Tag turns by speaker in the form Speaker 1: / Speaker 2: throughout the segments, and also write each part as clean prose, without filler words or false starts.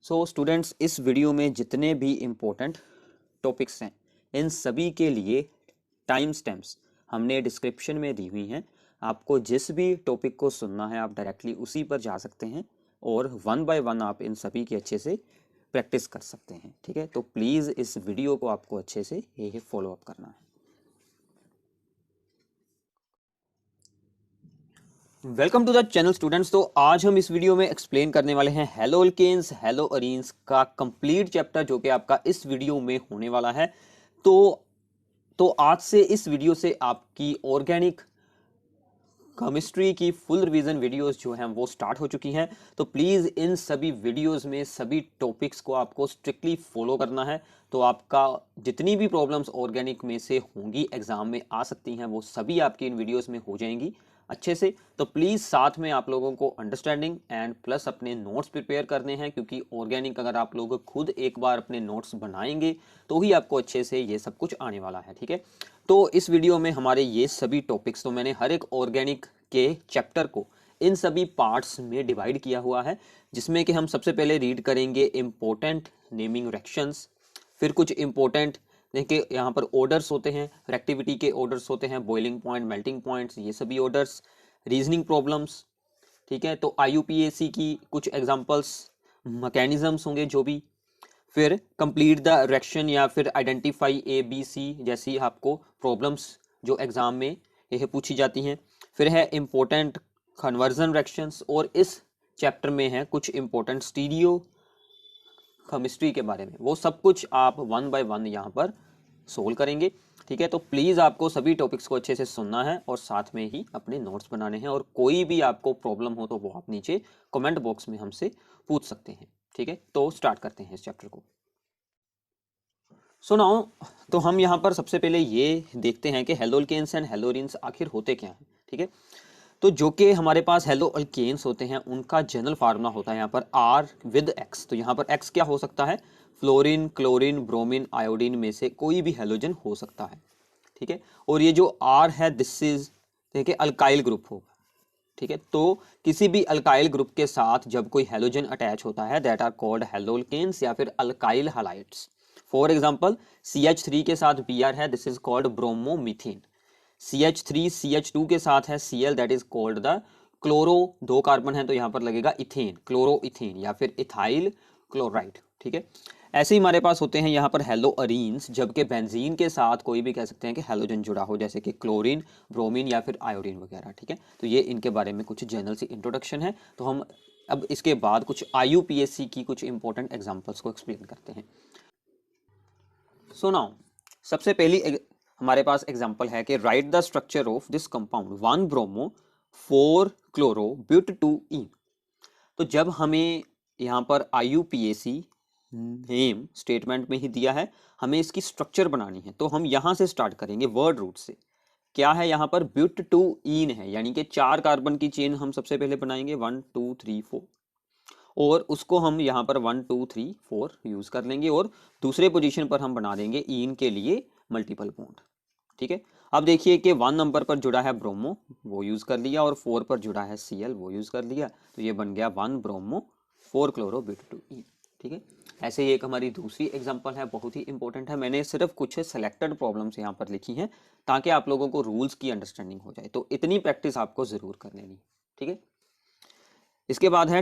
Speaker 1: So students, इस video में जितने भी इम्पोर्टेंट टॉपिक्स हैं इन सभी के लिए टाइम स्टैम्प्स हमने डिस्क्रिप्शन में दी हुई हैं। आपको जिस भी टॉपिक को सुनना है आप डायरेक्टली उसी पर जा सकते हैं और वन बाय वन आप इन सभी की अच्छे से प्रैक्टिस कर सकते हैं। ठीक है, तो प्लीज़ इस वीडियो को आपको अच्छे से ये फॉलो अप करना है। Welcome to the channel students. तो आज हम इस वीडियो में एक्सप्लेन करने वाले हैं हेलो अल्केन्स हेलो अरीन्स का कंप्लीट चैप्टर, जो कि आपका इस वीडियो में होने वाला है। तो आज से इस वीडियो से आपकी ऑर्गेनिक केमिस्ट्री की फुल रिवीजन वीडियोस जो हैं वो स्टार्ट हो चुकी हैं। तो प्लीज़ इन सभी वीडियोस में सभी टॉपिक्स को आपको स्ट्रिक्टली फॉलो करना है। तो आपका जितनी भी प्रॉब्लम्स ऑर्गेनिक में से होंगी एग्जाम में आ सकती हैं वो सभी आपकी इन वीडियोस में हो जाएंगी अच्छे से। तो प्लीज़ साथ में आप लोगों को अंडरस्टैंडिंग एंड प्लस अपने नोट्स प्रिपेयर करने हैं, क्योंकि ऑर्गेनिक अगर आप लोग खुद एक बार अपने नोट्स बनाएंगे तो ही आपको अच्छे से ये सब कुछ आने वाला है। ठीक है, तो इस वीडियो में हमारे ये सभी टॉपिक्स, तो मैंने हर एक ऑर्गेनिक के चैप्टर को इन सभी पार्ट्स में डिवाइड किया हुआ है, जिसमें कि हम सबसे पहले रीड करेंगे इम्पोर्टेंट नेमिंग रिएक्शंस, फिर कुछ इम्पोर्टेंट देखिए यहाँ पर ऑर्डर्स होते हैं, रिएक्टिविटी के ऑर्डर्स होते हैं, बॉइलिंग पॉइंट, मेल्टिंग पॉइंट्स, ये सभी ऑर्डर्स, रीजनिंग प्रॉब्लम्स। ठीक है, तो IUPAC की कुछ एग्जांपल्स, मैकेनिज्म्स होंगे जो भी, फिर कंप्लीट द रिएक्शन या फिर आइडेंटिफाई ABC जैसी आपको प्रॉब्लम्स जो एग्जाम में यह पूछी जाती हैं। फिर है इम्पोर्टेंट कन्वर्जन रिएक्शंस, और इस चैप्टर में है कुछ इम्पोर्टेंट स्टीरियो केमिस्ट्री के बारे में। वो सब कुछ आप वन बाय वन यहाँ पर सोल्व करेंगे। ठीक है, तो प्लीज़ आपको सभी टॉपिक्स को अच्छे से सुनना है और साथ में ही अपने नोट्स बनाने हैं, और कोई भी आपको प्रॉब्लम हो तो वो आप नीचे कमेंट बॉक्स में हमसे पूछ सकते हैं। ठीक है, तो स्टार्ट करते हैं इस चैप्टर को। सो नाउ, तो हम यहाँ पर सबसे पहले ये देखते हैं कि halo alkanes and halo arenes आखिर होते क्या हैं। ठीक है, तो जो कि हमारे पास हेलो अल्केन्स होते हैं उनका जनरल फार्मूला होता है यहाँ पर R विद X। तो यहाँ पर X क्या हो सकता है? फ्लोरीन, क्लोरीन, ब्रोमीन, आयोडीन में से कोई भी हेलोजन हो सकता है। ठीक है, और ये जो R है दिस इज देखिए अल्काइल ग्रुप होगा। ठीक है, तो किसी भी अल्काइल ग्रुप के साथ जब कोई हेलोजन अटैच होता है that are called halo alkanes या फिर alkyl halides. For example CH3 के साथ Br है, this is called bromomethane. CH3 CH2 के साथ है Cl, that is called the chloro, दो कार्बन है तो यहाँ पर लगेगा इथेन, क्लोरो इथेन या फिर इथाइल क्लोराइड। ठीक है, ऐसे ही हमारे पास होते हैं यहाँ पर हेलो अरीन्स, जबकि बेंजीन के साथ कोई भी कह सकते हैं कि हेलोजन जुड़ा हो, जैसे कि क्लोरीन, ब्रोमीन या फिर आयोडीन वगैरह। ठीक है, तो ये इनके बारे में कुछ जनरल सी इंट्रोडक्शन है। तो हम अब इसके बाद कुछ IUPAC की कुछ इंपॉर्टेंट एग्जांपल्स को एक्सप्लेन करते हैं। सो नाउ, सबसे पहली हमारे पास एग्जांपल है कि write the structure of this compound 1 bromo 4 chloro but 2 ene. तो जब हमें यहाँ पर IUPAC नेम स्टेटमेंट में ही दिया है, हमें इसकी स्ट्रक्चर बनानी है, तो हम यहाँ से स्टार्ट करेंगे वर्ड रूट से। क्या है यहाँ पर? ब्यूट 2 ईन है, यानी कि 4 कार्बन की चेन हम सबसे पहले बनाएंगे 1 2 3 4, और उसको हम यहाँ पर 1 2 3 4 यूज कर लेंगे, और दूसरे पोजीशन पर हम बना देंगे ईन के लिए मल्टीपल बॉन्ड। ठीक है, अब देखिए कि 1 नंबर पर जुड़ा है ब्रोमो, वो यूज कर लिया, और 4 पर जुड़ा है Cl, वो यूज कर लिया, तो ये बन गया 1 ब्रोमो 4 क्लोरो ब्यूट 2 ईन। ठीक है, ऐसे ही एक हमारी दूसरी एग्जांपल है, बहुत ही इंपॉर्टेंट है। मैंने सिर्फ कुछ सेलेक्टेड प्रॉब्लम्स यहाँ पर लिखी हैं ताकि आप लोगों को रूल्स की अंडरस्टैंडिंग हो जाए, तो इतनी प्रैक्टिस आपको जरूर कर लेनी। ठीक है, इसके बाद है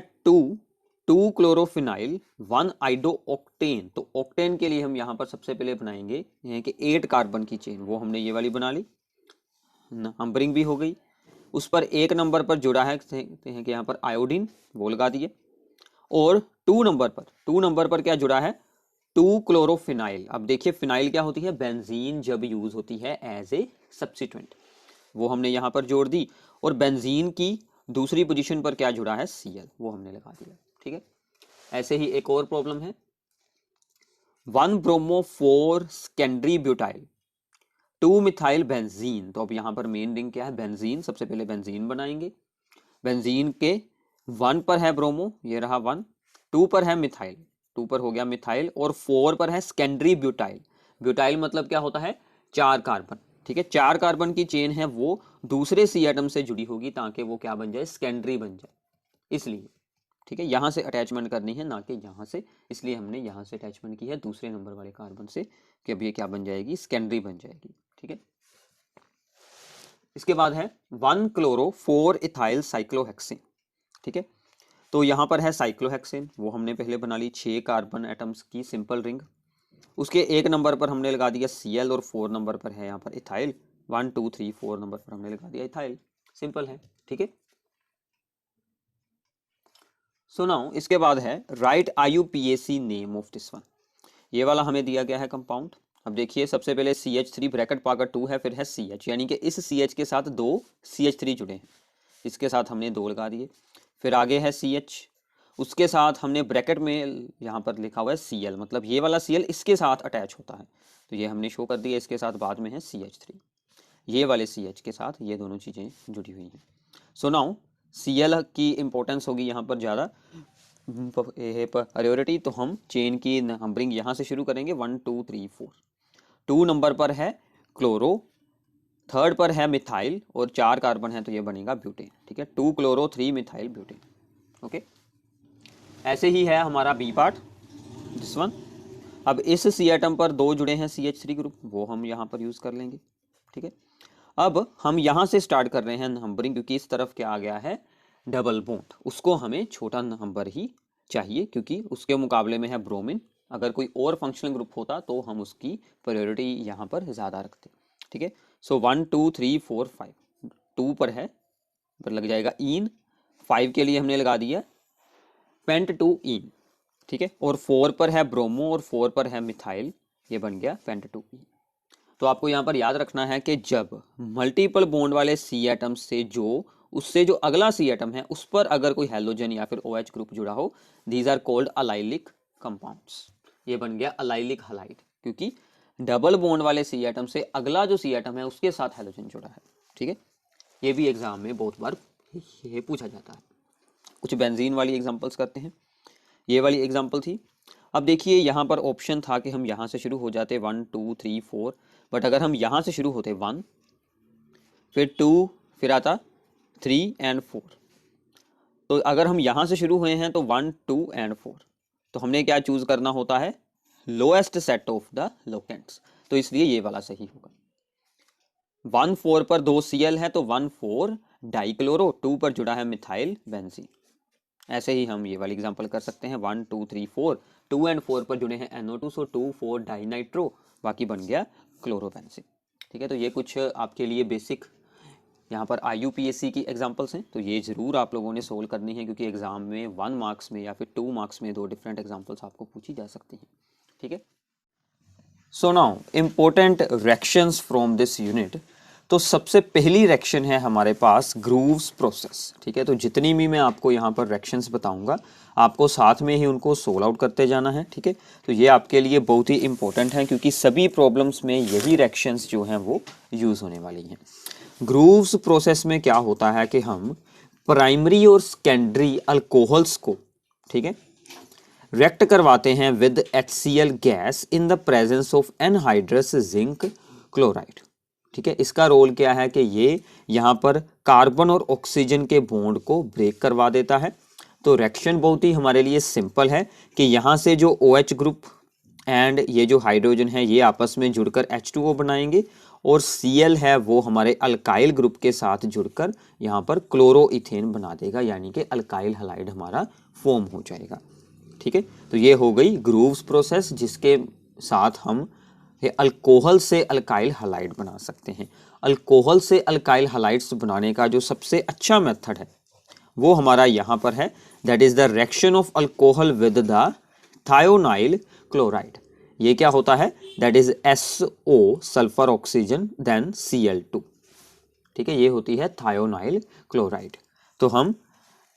Speaker 1: 2 क्लोरोफिनाइल 1 आइडो ऑक्टेन। तो ऑक्टेन के लिए हम यहाँ पर सबसे पहले बनाएंगे यानी कि 8 कार्बन की चेन, वो हमने ये वाली बना ली, नंबरिंग भी हो गई। उस पर 1 नंबर पर जुड़ा है कि यहाँ पर आयोडीन, वो लगा दिए, और 2 नंबर पर क्या जुड़ा है? 2 क्लोरोफिनाइल। अब देखिए फिनाइल क्या होती है? बेंजीन जब यूज होती है एज ए सब्स्टिट्यूएंट, वो हमने यहाँ पर जोड़ दी, और बेंजीन की दूसरी पोजीशन पर क्या जुड़ा है? Cl, वो हमने लगा दिया। ठीक है, ऐसे ही एक और प्रॉब्लम है 1 bromo 4 secondary butyl 2 methyl benzene. तो अब यहाँ पर मेन रिंग क्या है? बेंजीन। सबसे पहले बेंजीन बनाएंगे, बेंजीन के 1 पर है ब्रोमो, ये रहा 1, 2 पर है मिथाइल, 2 पर हो गया मिथाइल, और 4 पर है सेकेंडरी ब्यूटाइल। ब्यूटाइल मतलब क्या होता है? 4 कार्बन। ठीक है, 4 कार्बन की चेन है, वो दूसरे C एटम से जुड़ी होगी ताकि वो क्या बन जाए? सेकेंडरी बन जाए, इसलिए। ठीक है, यहाँ से अटैचमेंट करनी है ना कि यहाँ से, इसलिए हमने यहाँ से अटैचमेंट की है दूसरे नंबर वाले कार्बन से कि अब ये क्या बन जाएगी, सेकेंडरी बन जाएगी। ठीक है, इसके बाद है 1 क्लोरो 4 इथाइल साइक्लोहेक्सेन। ठीक है, तो यहाँ पर है साइक्लोहेक्सेन, वो हमने पहले बना ली 6 कार्बन एटम्स की सिंपल रिंग। उसके 1 नंबर पर हमने लगा दिया Cl और 4 नंबर पर है यहाँ पर इथाइल, 1 2 3 4 नंबर पर हमने लगा दिया इथाइल, सिंपल है। ठीक है, सो नाउ इसके बाद है right IUPAC name of this one. ये वाला हमें दिया गया है कंपाउंड। अब देखिए सबसे पहले CH3 ब्रैकेट पाकर 2 है, फिर है CH, यानी कि इस CH के साथ 2 CH3 जुड़े हैं, इसके साथ हमने 2 लगा दिए। फिर आगे है CH, उसके साथ हमने ब्रैकेट में यहाँ पर लिखा हुआ है Cl, मतलब ये वाला Cl इसके साथ अटैच होता है, तो ये हमने शो कर दिया। इसके साथ बाद में है CH3, ये वाले CH के साथ ये दोनों चीज़ें जुड़ी हुई हैं। सो नाउ Cl की इंपॉर्टेंस होगी यहाँ पर ज़्यादा प्रायोरिटी, तो हम चेन की नंबरिंग यहाँ से शुरू करेंगे 1 2 3 4। 2 नंबर पर है क्लोरो, 3rd पर है मिथाइल और 4 कार्बन है तो ये बनेगा ब्यूटेन। ठीक है, 2 क्लोरो 3 मिथाइल ब्यूटेन। ओके, ऐसे ही है हमारा बी पार्ट, दिस वन। अब इस सी एटम पर 2 जुड़े हैं CH3 ग्रुप, वो हम यहाँ पर यूज़ कर लेंगे। ठीक है, अब हम यहाँ से स्टार्ट कर रहे हैं नंबरिंग, क्योंकि इस तरफ क्या आ गया है डबल बॉन्ड, उसको हमें छोटा नंबर ही चाहिए, क्योंकि उसके मुकाबले में है ब्रोमीन। अगर कोई और फंक्शनल ग्रुप होता तो हम उसकी प्रायोरिटी यहाँ पर ज़्यादा रखते। ठीक है, सो 1 2 3 4 5, 2 पर है पर लग जाएगा इन, 5 के लिए हमने लगा दिया पेंट 2 इन। ठीक है, और 4 पर है ब्रोमो और 4 पर है मिथाइल, ये बन गया पेंट 2 इन। तो आपको यहाँ पर याद रखना है कि जब मल्टीपल बॉन्ड वाले सी एटम से उससे जो अगला सी एटम है उस पर अगर कोई हेलोजन या फिर OH ग्रुप जुड़ा हो, these are called allylic compounds. ये बन गया अलाइलिक हलाइड, क्योंकि डबल बॉन्ड वाले सी एटम से अगला जो सी एटम है उसके साथ हेलोजन जुड़ा है। ठीक है, ये भी एग्जाम में बहुत बार ये पूछा जाता है। कुछ बेंजीन वाली एग्जांपल्स करते हैं, ये वाली एग्जांपल थी। अब देखिए यहाँ पर ऑप्शन था कि हम यहाँ से शुरू हो जाते 1 2 3 4, बट अगर हम यहाँ से शुरू होते 1 फिर 2 फिर आता 3 एंड 4, तो अगर हम यहाँ से शुरू हुए हैं तो 1 2 एंड 4, तो हमने क्या चूज करना होता है lowest set of the locants, तो इसलिए ये वाला सही होगा। 1 4 पर 2 Cl है तो 1 4 डाइक्लोरो, 2 पर जुड़ा है मिथाइल बेंजीन। ऐसे ही हम ये वाली एग्जांपल कर सकते हैं 1 2 3 4, 2 एंड 4 पर जुड़े हैं NO2, सो 2 4 डाइनाइट्रो, बाकी बन गया क्लोरोबेंजीन। ठीक है, तो ये कुछ आपके लिए बेसिक यहाँ पर IUPAC की एग्जांपल्स हैं, तो ये ज़रूर आप लोगों ने सोल्व करनी है, क्योंकि एग्जाम में 1 मार्क्स में या फिर 2 मार्क्स में 2 डिफरेंट एग्जांपल्स आपको पूछी जा सकती हैं। ठीक है, so now important reactions from this unit. तो सबसे पहली रिएक्शन है हमारे पास ग्रूव्स प्रोसेस। ठीक है, तो जितनी भी मैं आपको यहाँ पर रिएक्शंस बताऊंगा आपको साथ में ही उनको सोल्व आउट करते जाना है। ठीक है, तो ये आपके लिए बहुत ही इंपॉर्टेंट है, क्योंकि सभी प्रॉब्लम्स में यही रिएक्शंस जो हैं वो यूज़ होने वाली हैं। ग्रूव्स प्रोसेस में क्या होता है कि हम प्राइमरी और सेकेंडरी अल्कोहल्स को, ठीक है, रिएक्ट करवाते हैं with HCl gas in the presence of anhydrous zinc chloride. ठीक है, इसका रोल क्या है कि ये यहाँ पर कार्बन और ऑक्सीजन के बॉन्ड को ब्रेक करवा देता है। तो रिएक्शन बहुत ही हमारे लिए सिंपल है कि यहाँ से जो OH ग्रुप एंड ये जो हाइड्रोजन है ये आपस में जुड़कर H2O बनाएंगे, और Cl है वो हमारे अल्काइल ग्रुप के साथ जुड़कर यहाँ पर क्लोरोइथेन बना देगा, यानी कि अल्काइल हलाइड हमारा फॉर्म हो जाएगा। ठीक है, तो ये हो गई ग्रूव्स प्रोसेस, जिसके साथ हम अल्कोहल से अल्काइल हलाइड बना सकते हैं। अल्कोहल से अल्काइल हलाइड्स बनाने का जो सबसे अच्छा मेथड है वो हमारा यहाँ पर है, that is the reaction of alcohol with the thionyl chloride. ये क्या होता है, that is SO sulphur oxygen then Cl2। ठीक है, ये होती है थायोनाइल क्लोराइड। तो हम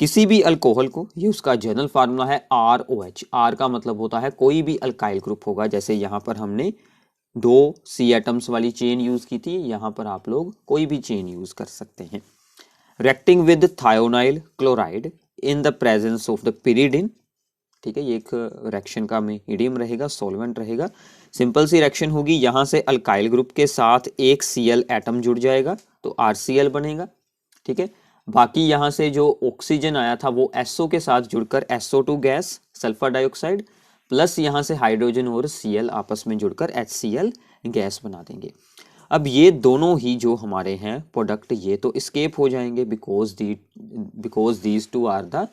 Speaker 1: किसी भी अल्कोहल को, ये उसका जनरल फार्मूला है ROH, R का मतलब होता है कोई भी अल्काइल ग्रुप होगा। जैसे यहाँ पर हमने 2 C एटम्स वाली चेन यूज की थी, यहाँ पर आप लोग कोई भी चेन यूज कर सकते हैं। Reacting with thionyl chloride in the presence of the pyridine। ठीक है, ये एक रिएक्शन का मीडियम रहेगा, सॉल्वेंट रहेगा। सिंपल सी रिएक्शन होगी, यहाँ से अल्काइल ग्रुप के साथ एक Cl एटम जुड़ जाएगा तो RCl बनेगा। ठीक है, बाकी यहाँ से जो ऑक्सीजन आया था वो SO के साथ जुड़कर SO2 gas sulphur dioxide plus यहाँ से हाइड्रोजन और Cl आपस में जुड़कर HCl गैस बना देंगे। अब ये दोनों ही जो हमारे हैं प्रोडक्ट ये तो एस्केप हो जाएंगे because these two are the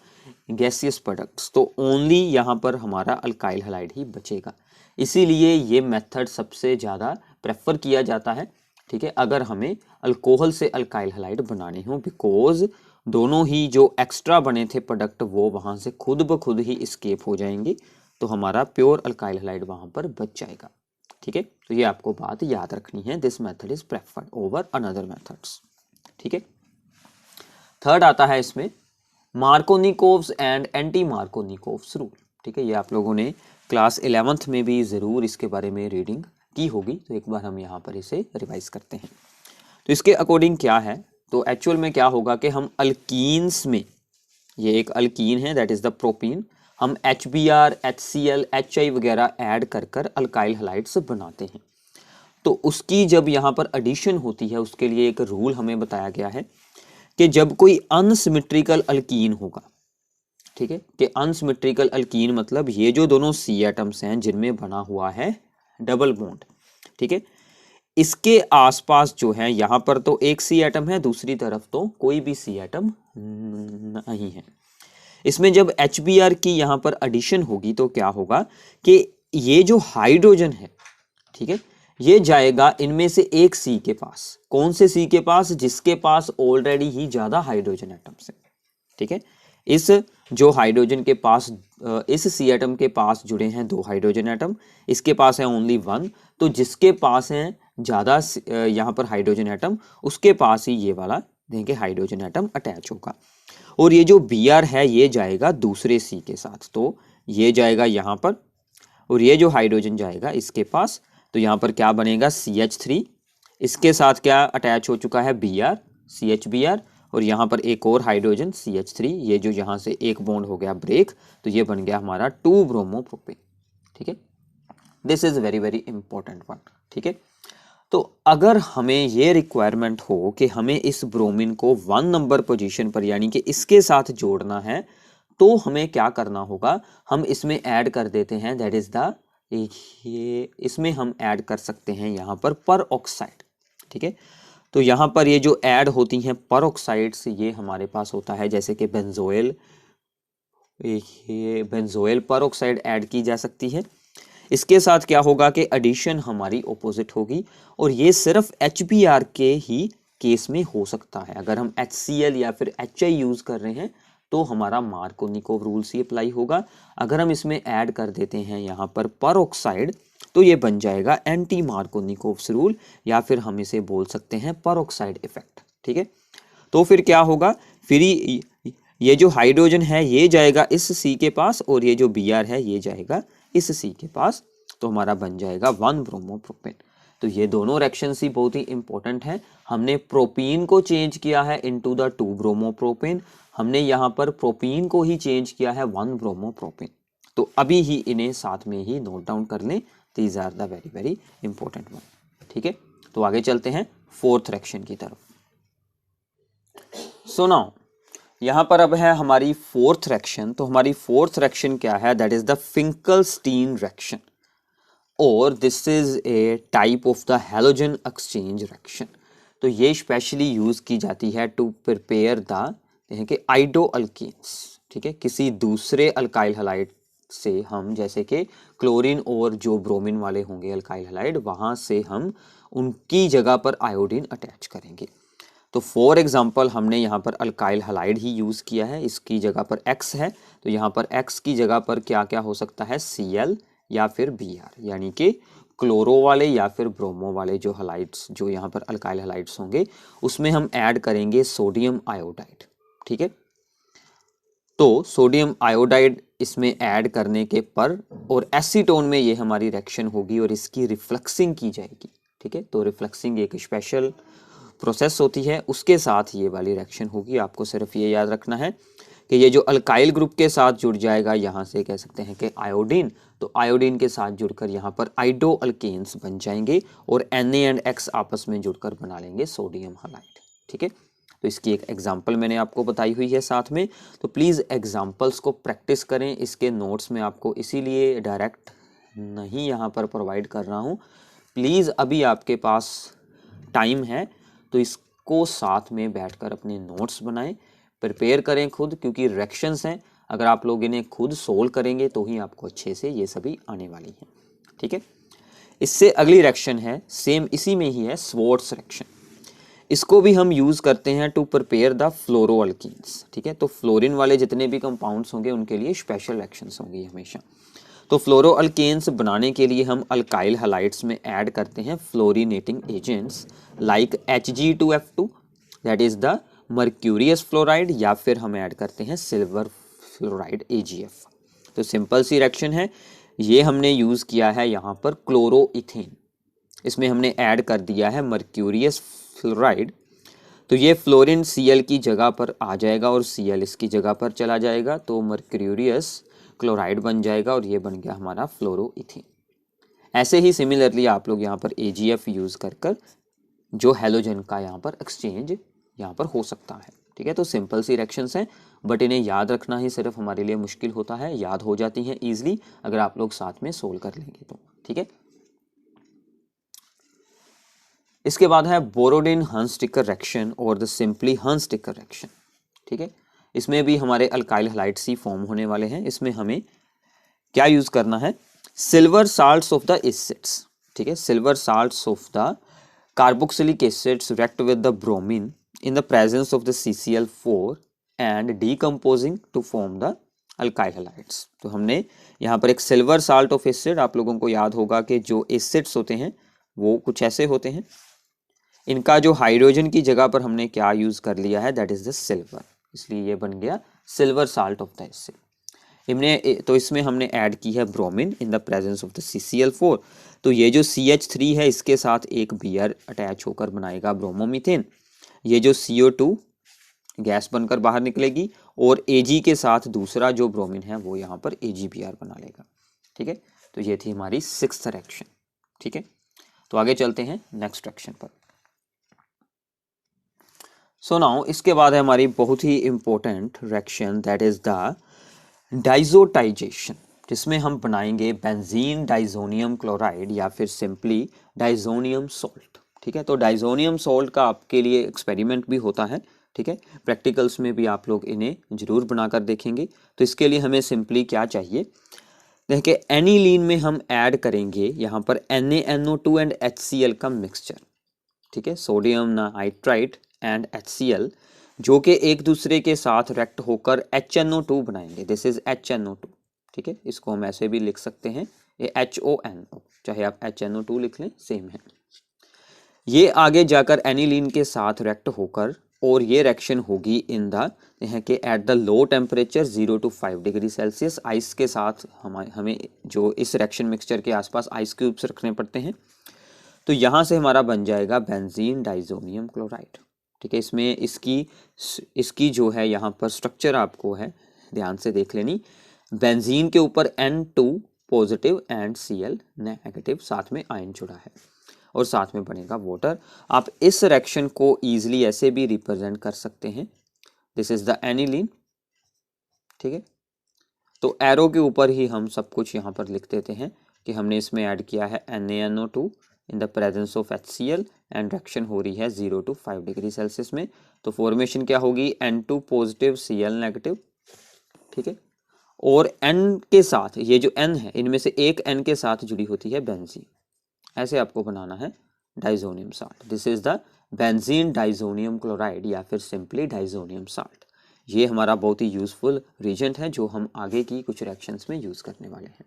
Speaker 1: gaseous products, तो ओनली यहाँ पर हमारा अल्काइल हैलाइड ही बचेगा। इसीलिए ये मेथड सबसे ज़्यादा प्रेफर किया जाता है, ठीक है, अगर हमें अल्कोहल से अल्काइल हैलाइड बनाने हो, बिकॉज दोनों ही जो एक्स्ट्रा बने थे प्रोडक्ट वो वहाँ से खुद ब खुद ही एस्केप हो जाएंगे, तो हमारा प्योर अल्काइल हैलाइड वहाँ पर बच जाएगा। ठीक है, तो ये आपको बात याद रखनी है, this method is preferred over another methods. ठीक है, थर्ड आता है इसमें Markovnikov's and anti Markovnikov's rule. ठीक है, ये आप लोगों ने क्लास 11th में भी ज़रूर इसके बारे में रीडिंग की होगी, तो एक बार हम यहाँ पर इसे रिवाइज करते हैं। तो इसके अकॉर्डिंग क्या है, तो एक्चुअल में क्या होगा कि हम अल्कीन्स में, ये एक अल्कीन है दैट इज़ द प्रोपीन, हम HBr, HCl, HI वगैरह ऐड कर कर अल्काइल हैलाइड्स बनाते हैं। तो उसकी जब यहाँ पर एडिशन होती है उसके लिए एक रूल हमें बताया गया है कि जब कोई अनसिमेट्रिकल अल्कीन होगा, ठीक है, कि अनसिमेट्रिकल अल्कीन मतलब ये जो दोनों C एटम्स हैं जिनमें बना हुआ है डबल बॉन्ड, ठीक है, इसके आसपास जो है यहाँ पर तो एक C एटम है, दूसरी तरफ तो कोई भी C एटम नहीं है। इसमें जब HBr की यहाँ पर एडिशन होगी तो क्या होगा कि ये जो हाइड्रोजन है, ठीक है, ये जाएगा इनमें से एक C के पास। कौन से C के पास? जिसके पास ऑलरेडी ही ज्यादा हाइड्रोजन एटम्स है। ठीक है, इस जो हाइड्रोजन के पास, इस C एटम के पास जुड़े हैं 2 हाइड्रोजन एटम, इसके पास है ओनली 1, तो जिसके पास है ज्यादा यहाँ पर हाइड्रोजन एटम उसके पास ही ये वाला देंगे हाइड्रोजन एटम अटैच होगा। और ये जो Br है ये जाएगा दूसरे C के साथ, तो ये जाएगा यहाँ पर और ये जो हाइड्रोजन जाएगा इसके पास, तो यहाँ पर क्या बनेगा CH3, इसके साथ क्या अटैच हो चुका है Br, CHBr, और यहाँ पर एक और हाइड्रोजन CH3, ये जो यहाँ से एक बॉन्ड हो गया ब्रेक, तो ये बन गया हमारा 2 ब्रोमोप्रोपेन। ठीक है, this is very very important one. ठीक है, तो अगर हमें ये रिक्वायरमेंट हो कि हमें इस ब्रोमीन को 1 नंबर पोजीशन पर यानी कि इसके साथ जोड़ना है, तो हमें क्या करना होगा, हम इसमें ऐड कर देते हैं दैट इज द, ये इसमें हम ऐड कर सकते हैं यहाँ पर पर ऑक्साइड। ठीक है, तो यहाँ पर ये जो ऐड होती हैं पर ऑक्साइड्स, ये हमारे पास होता है जैसे कि बेंजोइल, ये बेंजोइल पर ऑक्साइड ऐड की जा सकती है। इसके साथ क्या होगा कि एडिशन हमारी ऑपोजिट होगी, और ये सिर्फ HBr के ही केस में हो सकता है। अगर हम HCl या फिर HI यूज कर रहे हैं तो हमारा मार्कोनिकोव रूल से अप्लाई होगा। अगर हम इसमें ऐड कर देते हैं यहाँ पर परऑक्साइड, तो ये बन जाएगा एंटी मार्कोनिकोव्स रूल, या फिर हम इसे बोल सकते हैं परऑक्साइड इफेक्ट। ठीक है, तो फिर क्या होगा, फिर ये जो हाइड्रोजन है ये जाएगा इस C के पास, और ये जो Br है ये जाएगा इस C के पास, तो हमारा बन जाएगा 1 ब्रोमोप्रोपेन। तो ये दोनों रिएक्शंस ही बहुत ही इंपॉर्टेंट है। हमने प्रोपीन को चेंज किया है इनटू द 2 ब्रोमोप्रोपेन, हमने यहाँ पर प्रोपीन को ही चेंज किया है 1 ब्रोमोप्रोपेन। तो अभी ही इन्हें साथ में ही नोट डाउन कर लें, these are the very very important one. ठीक है, तो आगे चलते हैं 4th रिएक्शन की तरफ। सो नाउ यहाँ पर अब है हमारी 4th रिएक्शन। तो हमारी 4th रिएक्शन क्या है, that is the Finkelstein reaction, और this is a type of the halogen exchange reaction. तो ये स्पेशली यूज की जाती है टू प्रिपेयर द आइडोअल्कीन्स। ठीक है, किसी दूसरे अल्काइल हैलाइड से हम, जैसे कि क्लोरीन और जो ब्रोमीन वाले होंगे अल्काइल हैलाइड, वहां से हम उनकी जगह पर आयोडीन अटैच करेंगे। तो फॉर एग्जांपल हमने यहाँ पर अल्काइल हैलाइड ही यूज किया है, इसकी जगह पर X है, तो यहाँ पर X की जगह पर क्या क्या हो सकता है, Cl या फिर Br, यानी कि क्लोरो वाले या फिर ब्रोमो वाले जो हैलाइड्स, जो यहाँ पर अल्काइल हैलाइड्स होंगे उसमें हम ऐड करेंगे सोडियम आयोडाइड। ठीक है, तो सोडियम आयोडाइड इसमें ऐड करने के पर और एसीटोन में ये हमारी रिएक्शन होगी और इसकी रिफ्लेक्सिंग की जाएगी। ठीक है, तो रिफ्लेक्सिंग एक स्पेशल प्रोसेस होती है, उसके साथ ये वाली रिएक्शन होगी। आपको सिर्फ ये याद रखना है कि ये जो अल्काइल ग्रुप के साथ जुड़ जाएगा, यहाँ से कह सकते हैं कि आयोडीन, तो आयोडीन के साथ जुड़कर यहाँ पर आइडोअल्केन्स बन जाएंगे और Na एंड X आपस में जुड़कर बना लेंगे सोडियम हैलाइड। ठीक है, तो इसकी एक एग्जांपल मैंने आपको बताई हुई है साथ में, तो प्लीज़ एग्जांपल्स को प्रैक्टिस करें। इसके नोट्स में आपको इसीलिए डायरेक्ट नहीं यहाँ पर प्रोवाइड कर रहा हूँ। प्लीज़ अभी आपके पास टाइम है तो इसको साथ में बैठकर अपने नोट्स बनाएं, प्रिपेयर करें खुद, क्योंकि रिएक्शंस हैं, अगर आप लोग इन्हें खुद सोल्व करेंगे तो ही आपको अच्छे से ये सभी आने वाली हैं। ठीक है, इससे अगली रिएक्शन है, सेम इसी में ही है, स्वार्ट्ज रिएक्शन। इसको भी हम यूज़ करते हैं टू प्रिपेयर द फ्लोरोअल्कीन्स। ठीक है, तो फ्लोरीन वाले जितने भी कंपाउंड्स होंगे उनके लिए स्पेशल रिएक्शंस होंगी हमेशा। तो फ्लोरोअल्केन्स बनाने के लिए हम अल्काइल हैलाइड्स में ऐड करते हैं fluorinating agents like Hg2F2 that is the mercurous fluoride, या फिर हम ऐड करते हैं सिल्वर फ्लोराइड AgF। तो सिंपल सी रिएक्शन है, ये हमने यूज़ किया है यहाँ पर क्लोरोइथेन, इसमें हमने ऐड कर दिया है मर्क्यूरियस फ्लोराइड, तो ये फ्लोरीन Cl की जगह पर आ जाएगा और Cl इसकी जगह पर चला जाएगा, तो मर्क्यूरियस क्लोराइड बन जाएगा और ये बन गया हमारा फ्लोरोइथेन। ऐसे ही सिमिलरली आप लोग यहाँ पर AgF यूज़ कर कर जो हैलोजन का यहाँ पर एक्सचेंज यहाँ पर हो सकता है। ठीक है, तो सिंपल सी रिएक्शंस हैं, बट इन्हें याद रखना ही सिर्फ हमारे लिए मुश्किल होता है, याद हो जाती हैं ईजिली अगर आप लोग साथ में सोल्व कर लेंगे तो। ठीक है, इसके बाद है बोरोडिन हंस-टिकर रिएक्शन और द सिंपली हंस-टिकर रिएक्शन। ठीक है, इसमें भी हमारे अल्काइल हैलाइड्स ही फॉर्म होने वाले हैं। इसमें हमें क्या यूज करना है, silver salts of the acids. ठीक है, silver salts of the carboxylic acids react with the bromine in the presence of the CCl4 and decomposing to form the alkyl halides। तो हमने यहाँ पर एक सिल्वर साल्ट ऑफ एसिड, आप लोगों को याद होगा कि जो एसिड्स होते हैं वो कुछ ऐसे होते हैं, इनका जो हाइड्रोजन की जगह पर हमने क्या यूज कर लिया है, दैट इज द सिल्वर, इसलिए ये बन गया silver salt of the acid. तो इसमें हमने ऐड की है bromine in the presence of the CCl4, तो ये जो CH3 है इसके साथ एक Br अटैच होकर बनाएगा ब्रोमोमीथेन, ये जो CO2 गैस बनकर बाहर निकलेगी और Ag के साथ दूसरा जो ब्रोमीन है वो यहाँ पर AgBr बना लेगा। ठीक है, तो ये थी हमारी 6th रिएक्शन। ठीक है, तो आगे चलते हैं नेक्स्ट रिएक्शन पर। सो नाउ इसके बाद है हमारी बहुत ही important reaction, that is the diazotization, जिसमें हम बनाएंगे बेंजीन डाइजोनियम क्लोराइड या फिर सिंपली डाइजोनियम सॉल्ट। ठीक है, तो डाइजोनियम सॉल्ट का आपके लिए एक्सपेरिमेंट भी होता है। ठीक है, प्रैक्टिकल्स में भी आप लोग इन्हें जरूर बनाकर देखेंगे। तो इसके लिए हमें सिंपली क्या चाहिए, देखिए एनिलीन में हम ऐड करेंगे यहाँ पर NaNO2 एंड HCl का मिक्सचर। ठीक है, सोडियम नाइट्राइट एंड HCl जो कि एक दूसरे के साथ रिएक्ट होकर HNO2 बनाएंगे, दिस इज HNO2। ठीक है, इसको हम ऐसे भी लिख सकते हैं, ये HONO, चाहे आप HNO2 लिख लें, सेम है। ये आगे जाकर एनिलीन के साथ रिएक्ट होकर और ये रिएक्शन होगी इन द के at the low temperature 0 to 5 degree Celsius. Ice के साथ हमें जो इस रिएक्शन मिक्सचर के आसपास आइस क्यूब्स रखने पड़ते हैं। तो यहाँ से हमारा बन जाएगा बेंजीन डाइजोनियम क्लोराइड। ठीक है, इसमें इसकी जो है यहाँ पर स्ट्रक्चर आपको है ध्यान से देख लेनी, बेंजीन के ऊपर N2 positive and Cl negative, साथ में आयन जुड़ा है और साथ में बनेगा वाटर। आप इस रिएक्शन को इजीली ऐसे भी रिप्रेजेंट कर सकते हैं, दिस इज द एनिलीन। ठीक है, तो एरो के ऊपर ही हम सब कुछ यहाँ पर लिख देते हैं कि हमने इसमें ऐड किया है NaNO2 in the presence of HCl and reaction हो रही है 0 to 5 डिग्री सेल्सियस में। तो फॉर्मेशन क्या होगी, N2 पॉजिटिव Cl नेगेटिव। ठीक है, और N के साथ ये जो N है इनमें से एक N के साथ जुड़ी होती है बेंजीन, ऐसे आपको बनाना है diazonium salt. This is the benzene diazonium chloride या फिर सिंपली डाइजोनियम साल्ट। ये हमारा बहुत ही यूजफुल रीजेंट है जो हम आगे की कुछ रिएक्शंस में यूज करने वाले हैं।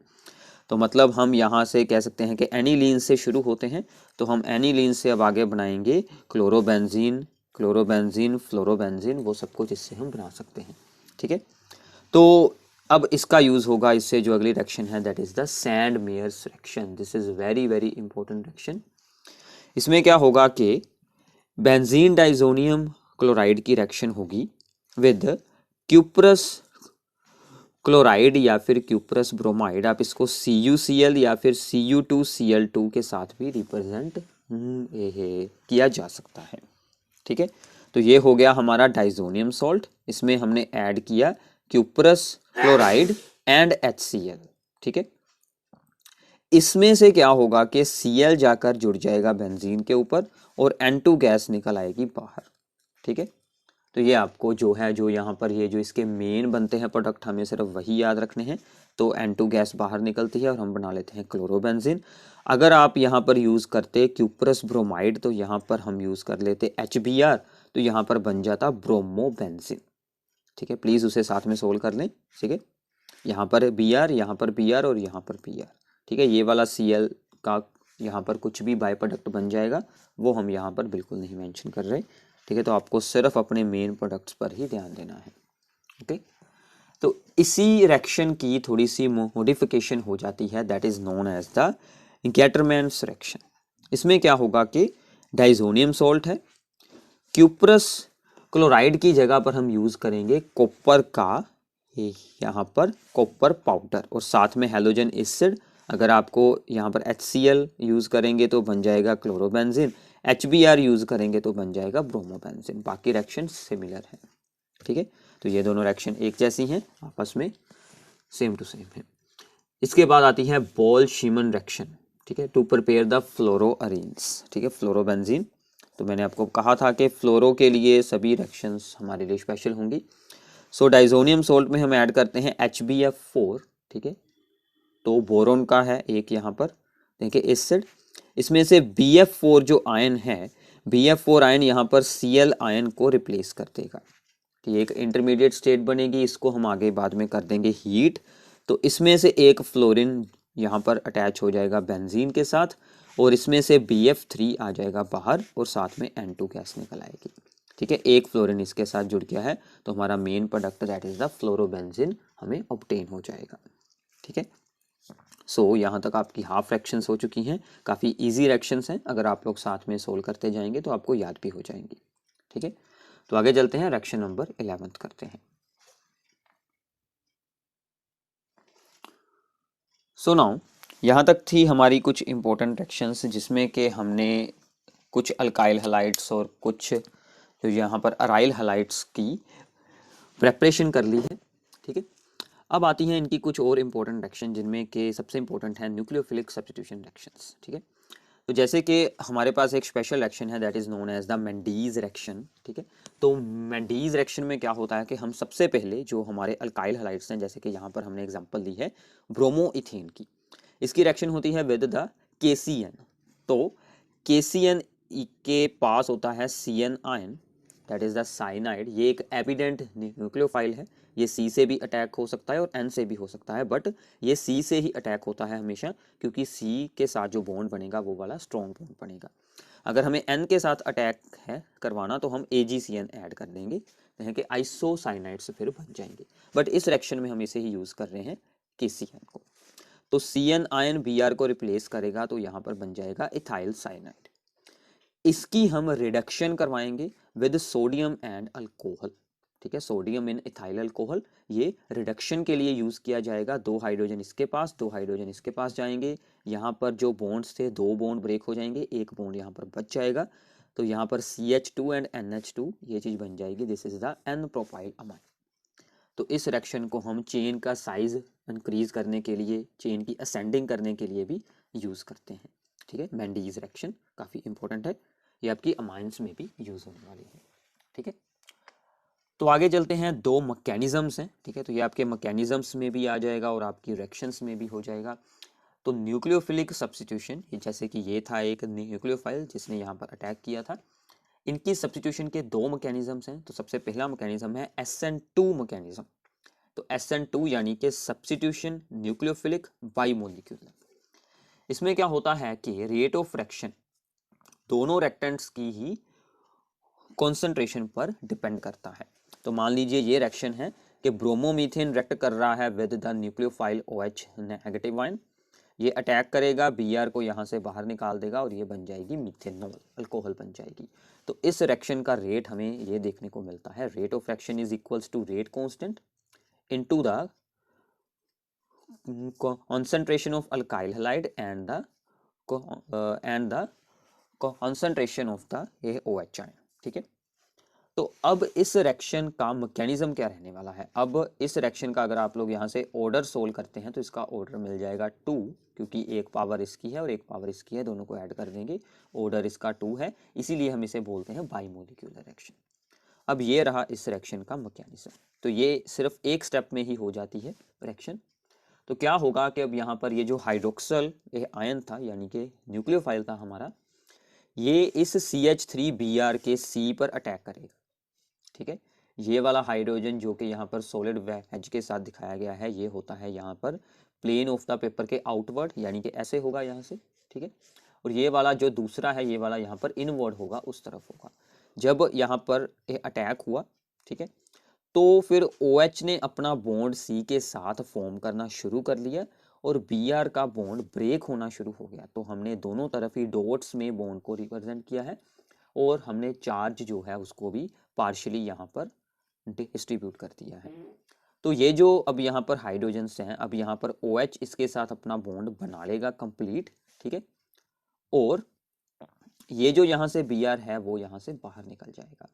Speaker 1: तो मतलब हम यहाँ से कह सकते हैं कि एनिलीन से शुरू होते हैं, तो हम एनिलीन से अब आगे बनाएंगे क्लोरोबेंजीन, क्लोरोबेंजीन, फ्लोरोबेंजीन, वो सब कुछ इससे हम बना सकते हैं। ठीक है, तो अब इसका यूज होगा इससे जो अगली रिएक्शन है, that is the Sandmeyer's reaction. This is very very important reaction. इसमें क्या होगा कि बेंजीन डाइजोनियम क्लोराइड की रिएक्शन होगी विद क्यूप्रस क्लोराइड या फिर क्यूप्रस ब्रोमाइड। आप इसको CuCl या फिर Cu2Cl2 के साथ भी रिप्रेजेंट किया जा सकता है। ठीक है, तो ये हो गया हमारा डाइजोनियम सॉल्ट, इसमें हमने ऐड किया क्यूप्रस क्लोराइड एंड HCl, ठीक है। इसमें से क्या होगा कि Cl जाकर जुड़ जाएगा बेंजीन के ऊपर और N2 गैस निकल आएगी बाहर, ठीक है। तो ये आपको जो है, जो यहाँ पर ये जो इसके मेन बनते हैं प्रोडक्ट, हमें सिर्फ वही याद रखने हैं। तो N2 गैस बाहर निकलती है और हम बना लेते हैं क्लोरोबेंजीन। अगर आप यहाँ पर यूज़ करते क्यूप्रस ब्रोमाइड तो यहाँ पर हम यूज़ कर लेते HBr, तो यहाँ पर बन जाता ब्रोमोबेंजीन, ठीक है। प्लीज़ उसे साथ में सोल्व कर लें, ठीक है। यहाँ पर Br, यहाँ पर Br और यहाँ पर Br, ठीक है। ये वाला Cl का यहाँ पर कुछ भी बाय प्रोडक्ट बन जाएगा, वो हम यहाँ पर बिल्कुल नहीं मेंशन कर रहे, ठीक है। तो आपको सिर्फ अपने मेन प्रोडक्ट्स पर ही ध्यान देना है, ओके। तो इसी रिएक्शन की थोड़ी सी मॉडिफिकेशन हो जाती है, that is known as the Gattermann's reaction. इसमें क्या होगा कि डाइजोनियम सॉल्ट है, क्यूप्रस क्लोराइड की जगह पर हम यूज करेंगे कॉपर का, यहाँ पर कॉपर पाउडर, और साथ में हैलोजन एसिड। अगर आपको यहाँ पर HCl यूज करेंगे तो बन जाएगा क्लोरोबेंजीन, HBr यूज करेंगे तो बन जाएगा ब्रोमोबेंजीन। बाकी रिएक्शन सिमिलर है, ठीक है। तो ये दोनों रिएक्शन एक जैसी हैं, आपस में सेम टू सेम है। इसके बाद आती है बोल्श-शीमन रिएक्शन, ठीक है, टू प्रिपेयर द फ्लोरोअरीन्स, ठीक है, फ्लोरोबेंजीन। तो मैंने आपको कहा था कि फ्लोरो के लिए सभी रिएक्शंस हमारे लिए स्पेशल होंगी। सो डाइजोनियम सॉल्ट में हम ऐड करते हैं HbF4, ठीक है। तो बोरोन का है एक यहाँ पर, देखिए एसिड। इसमें से BF4 जो आयन है, BF4 आयन यहाँ पर Cl आयन को रिप्लेस कर देगा, ठीक है। एक इंटरमीडिएट स्टेट बनेगी, इसको हम आगे बाद में कर देंगे हीट। तो इसमें से एक फ्लोरीन यहाँ पर अटैच हो जाएगा बेंजीन के साथ, और इसमें से BF3 आ जाएगा बाहर और साथ में N2 गैस निकल आएगी, ठीक है। एक फ्लोरीन इसके साथ जुड़ गया है, तो हमारा main product that is the fluorobenzene हमें ऑब्टेन हो जाएगा, ठीक है। सो यहाँ तक आपकी हाफ रिएक्शंस हो चुकी हैं, काफ़ी इजी रिएक्शंस हैं। अगर आप लोग साथ में सोल्व करते जाएंगे तो आपको याद भी हो जाएंगी, ठीक है। तो आगे चलते हैं, रिएक्शन नंबर 11 करते हैं। सो नाउ यहाँ तक थी हमारी कुछ इंपॉर्टेंट रिएक्शंस, जिसमें कि हमने कुछ अल्काइल हैलाइड्स और कुछ जो यहाँ पर अराइल हैलाइड्स की प्रेपरेशन कर ली है, ठीक है। अब आती हैं इनकी कुछ और इंपॉर्टेंट रिएक्शन, जिनमें के सबसे इंपॉर्टेंट है न्यूक्लियोफिलिक सब्स्टिट्यूशन रिएक्शंस, ठीक है। तो जैसे कि हमारे पास एक स्पेशल रिएक्शन है that is known as the Mendius reaction, ठीक है। तो मेंडीज रिएक्शन में क्या होता है कि हम सबसे पहले जो हमारे अल्काइल हैलाइड्स हैं, जैसे कि यहाँ पर हमने एग्जांपल ली है ब्रोमोइथेन की, इसकी रिएक्शन होती है विद द KCN। तो KCN के पास होता है CN ion, that is the cyanide. ये एक एविडेंट न्यूक्लियोफाइल है, ये C से भी अटैक हो सकता है और N से भी हो सकता है, बट ये C से ही अटैक होता है हमेशा, क्योंकि C के साथ जो बॉन्ड बनेगा वो वाला स्ट्रॉन्ग बॉन्ड बनेगा। अगर हमें N के साथ अटैक है करवाना तो हम AgCN ऐड कर देंगे, कहें कि आइसोसाइनाइड से फिर बन जाएंगे, बट इस रिएक्शन में हम इसे ही यूज कर रहे हैं KCN को। तो CN आयन Br को रिप्लेस करेगा, तो यहाँ पर बन जाएगा इथाइल साइनाइड। इसकी हम रिडक्शन करवाएंगे विद सोडियम एंड अल्कोहल, ठीक है, सोडियम इन इथाइल अल्कोहल। ये रिडक्शन के लिए यूज किया जाएगा। 2 हाइड्रोजन इसके पास, 2 हाइड्रोजन इसके पास जाएंगे, यहाँ पर जो बॉन्ड्स थे 2 बॉन्ड ब्रेक हो जाएंगे, एक बॉन्ड यहाँ पर बच जाएगा। तो यहाँ पर CH2 एंड NH2 ये चीज बन जाएगी, this is the N propyl amine. तो इस रिएक्शन को हम चेन का साइज इंक्रीज करने के लिए, चेन की असेंडिंग करने के लिए भी यूज करते हैं, ठीक है। मेंडीज रिएक्शन काफी इंपॉर्टेंट है, ये आपकी अमाइंस में भी यूज होने वाली है, ठीक है। तो आगे चलते हैं, 2 मैकेनिज्म्स हैं, ठीक है। तो ये आपके मैकेनिज्म्स में भी आ जाएगा और आपकी रिएक्शंस में भी हो जाएगा। तो न्यूक्लियोफिलिक सब्स्टिट्यूशन, जैसे कि ये था एक न्यूक्लियोफाइल जिसने यहाँ पर अटैक किया था, इनकी सब्स्टिट्यूशन के 2 मैकेनिज्म्स हैं। तो सबसे पहला मैकेनिज्म है SN2 मैकेनिज्म। तो SN2 यानी कि सब्स्टिट्यूशन न्यूक्लियोफिलिक बाइमोलिक्यूलर। इसमें क्या होता है कि रेट ऑफ रिएक्शन दोनों रिएक्टेंट्स की ही कॉन्सेंट्रेशन पर डिपेंड करता है। तो मान लीजिए ये रिएक्शन है कि ब्रोमोमीथेन रिएक्ट कर रहा है with the nucleophile OH negative ion, ये अटैक करेगा, Br को यहाँ से बाहर निकाल देगा और ये बन जाएगी मीथेनॉल, अल्कोहल बन जाएगी। तो इस रिएक्शन का रेट हमें ये देखने को मिलता है, rate of reaction is equals to rate constant into the concentration of alkyl halide and the concentration of the OH ion, ठीक है। तो अब इस रिएक्शन का मैकेनिज्म क्या रहने वाला है? अब इस रिएक्शन का अगर आप लोग यहाँ से ऑर्डर सोल्व करते हैं तो इसका ऑर्डर मिल जाएगा 2, क्योंकि एक पावर इसकी है और एक पावर इसकी है, दोनों को ऐड कर देंगे, ऑर्डर इसका 2 है, इसीलिए हम इसे बोलते हैं बाइमोलिक्यूलर रिएक्शन। अब ये रहा इस रिएक्शन का मैकेनिज्म। तो ये सिर्फ एक स्टेप में ही हो जाती है रिएक्शन। तो क्या होगा कि अब यहाँ पर ये जो हाइड्रोक्सल आयन था, यानी कि न्यूक्लियोफाइल था हमारा, ये इस CH3Br के C पर अटैक करेगा। ठीक है, ये वाला हाइड्रोजन जो कि यहाँ पर सॉलिड वेज के साथ दिखाया गया है, ये होता है यहाँ पर प्लेन ऑफ द पेपर के आउटवर्ड, यानी कि ऐसे होगा यहाँ से। ठीक है, और ये वाला जो दूसरा है, ये वाला यहाँ पर इनवर्ड होगा, उस तरफ होगा। जब यहाँ पर अटैक हुआ, ठीक है, तो फिर OH ने अपना बॉन्ड C के साथ फॉर्म करना शुरू कर लिया और Br का बॉन्ड ब्रेक होना शुरू हो गया। तो हमने दोनों तरफ ही डॉट्स में बॉन्ड को रिप्रेजेंट किया है और हमने चार्ज जो है उसको भी पार्शियली यहाँ पर डिस्ट्रीब्यूट कर दिया है। तो ये जो अब यहाँ पर हाइड्रोजन्स हैं, अब यहाँ पर OH इसके साथ अपना बॉन्ड बना लेगा कंप्लीट। ठीक है, और ये जो यहाँ से Br है वो यहाँ से बाहर निकल जाएगा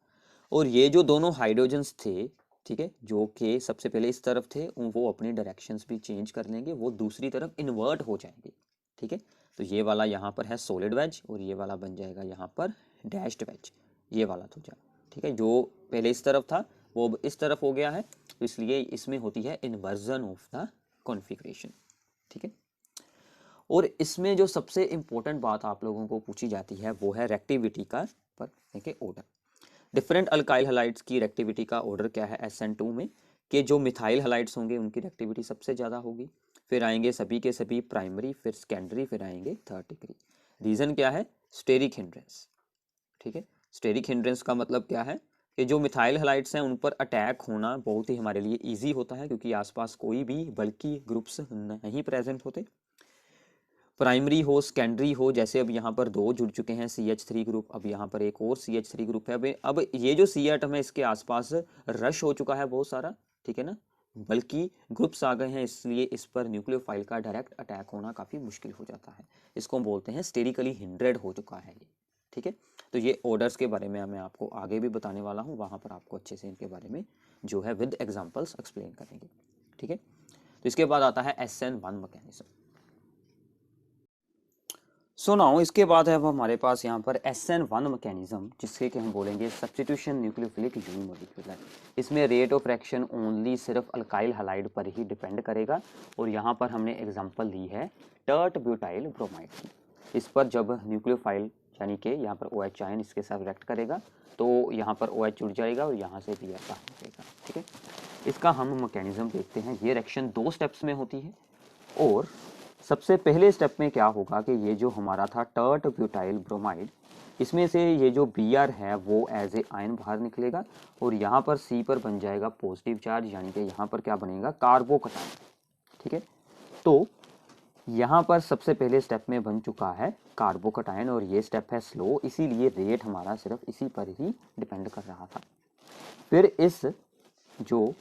Speaker 1: और ये जो दोनों हाइड्रोजन्स थे, ठीक है, जो कि सबसे पहले इस तरफ थे, वो अपनी डायरेक्शंस भी चेंज कर लेंगे, वो दूसरी तरफ इन्वर्ट हो जाएंगे। ठीक है, तो ये वाला यहाँ पर है सॉलिड वेज और ये वाला बन जाएगा यहाँ पर डैश्ड वेज, ये वाला तो जा। ठीक है, जो पहले इस तरफ था वो अब इस तरफ हो गया है, तो इसलिए इसमें होती है इन्वर्जन ऑफ द कॉन्फ़िगरेशन। ठीक है, और इसमें जो सबसे इंपॉर्टेंट बात आप लोगों को पूछी जाती है वो है रेक्टिविटी का पर देखिए ऑर्डर। डिफरेंट अल्काइल हैलाइड्स की रेक्टिविटी का ऑर्डर क्या है SN2 में, कि जो मिथाइल हैलाइड्स होंगे उनकी रेक्टिविटी सबसे ज़्यादा होगी, फिर आएंगे सभी के सभी प्राइमरी, फिर सेकेंडरी, फिर आएंगे थर्ड डिग्री। रीज़न क्या है? Steric hindrance. ठीक है, स्टेरिक हिंड्रेंस का मतलब क्या है कि जो मिथाइल हैलाइड्स हैं उन पर अटैक होना बहुत ही हमारे लिए ईजी होता है, क्योंकि आसपास कोई भी बल्कि ग्रुप्स नहीं प्रेजेंट होते। प्राइमरी हो, सेकेंडरी हो, जैसे अब यहाँ पर 2 जुड़ चुके हैं CH3 ग्रुप, अब यहाँ पर एक और CH3 ग्रुप है। अब ये जो C एटम है इसके आसपास रश हो चुका है बहुत सारा, ठीक है ना, बल्कि ग्रुप्स आ गए हैं, इसलिए इस पर न्यूक्लियोफाइल का डायरेक्ट अटैक होना काफ़ी मुश्किल हो जाता है। इसको हम बोलते हैं स्टेरिकली हिंड्रेड हो चुका है ये। ठीक है, तो ये ऑर्डर्स के बारे में मैं आपको आगे भी बताने वाला हूँ, वहाँ पर आपको अच्छे से इनके बारे में जो है विद एग्जाम्पल्स एक्सप्लेन करेंगे। ठीक है, तो इसके बाद आता है SN1 मैकेनिज्म। सो नाउ इसके बाद है अब हमारे पास यहाँ पर SN1 मैकेनिज्म, जिसके कि हम बोलेंगे सब्स्टिट्यूशन न्यूक्लियोफिलिक यूनिमोलिक्यूलर। इसमें रेट ऑफ रिएक्शन ओनली सिर्फ अल्काइल हैलाइड पर ही डिपेंड करेगा और यहाँ पर हमने एग्जांपल ली है टर्ट ब्यूटाइल ब्रोमाइड की। इस पर जब न्यूक्लियोफाइल यानी कि यहाँ पर OH आयन इसके साथ रिएक्ट करेगा तो यहाँ पर OH जुड़ जाएगा और यहाँ से Br बाहर निकलेगा। ठीक है, इसका हम मैकेनिज्म देखते हैं। ये रिएक्शन 2 स्टेप्स में होती है और सबसे पहले स्टेप में क्या होगा कि ये जो हमारा था टर्ट ब्यूटाइल ब्रोमाइड, इसमें से ये जो Br है वो एज ए आयन बाहर निकलेगा और यहाँ पर C पर बन जाएगा पॉजिटिव चार्ज, यानी कि यहाँ पर क्या बनेगा? कार्बोकटायन। ठीक है, तो यहाँ पर सबसे पहले स्टेप में बन चुका है कार्बोकटायन और ये स्टेप है स्लो, इसीलिए रेट हमारा सिर्फ इसी पर ही डिपेंड कर रहा था। फिर इस जो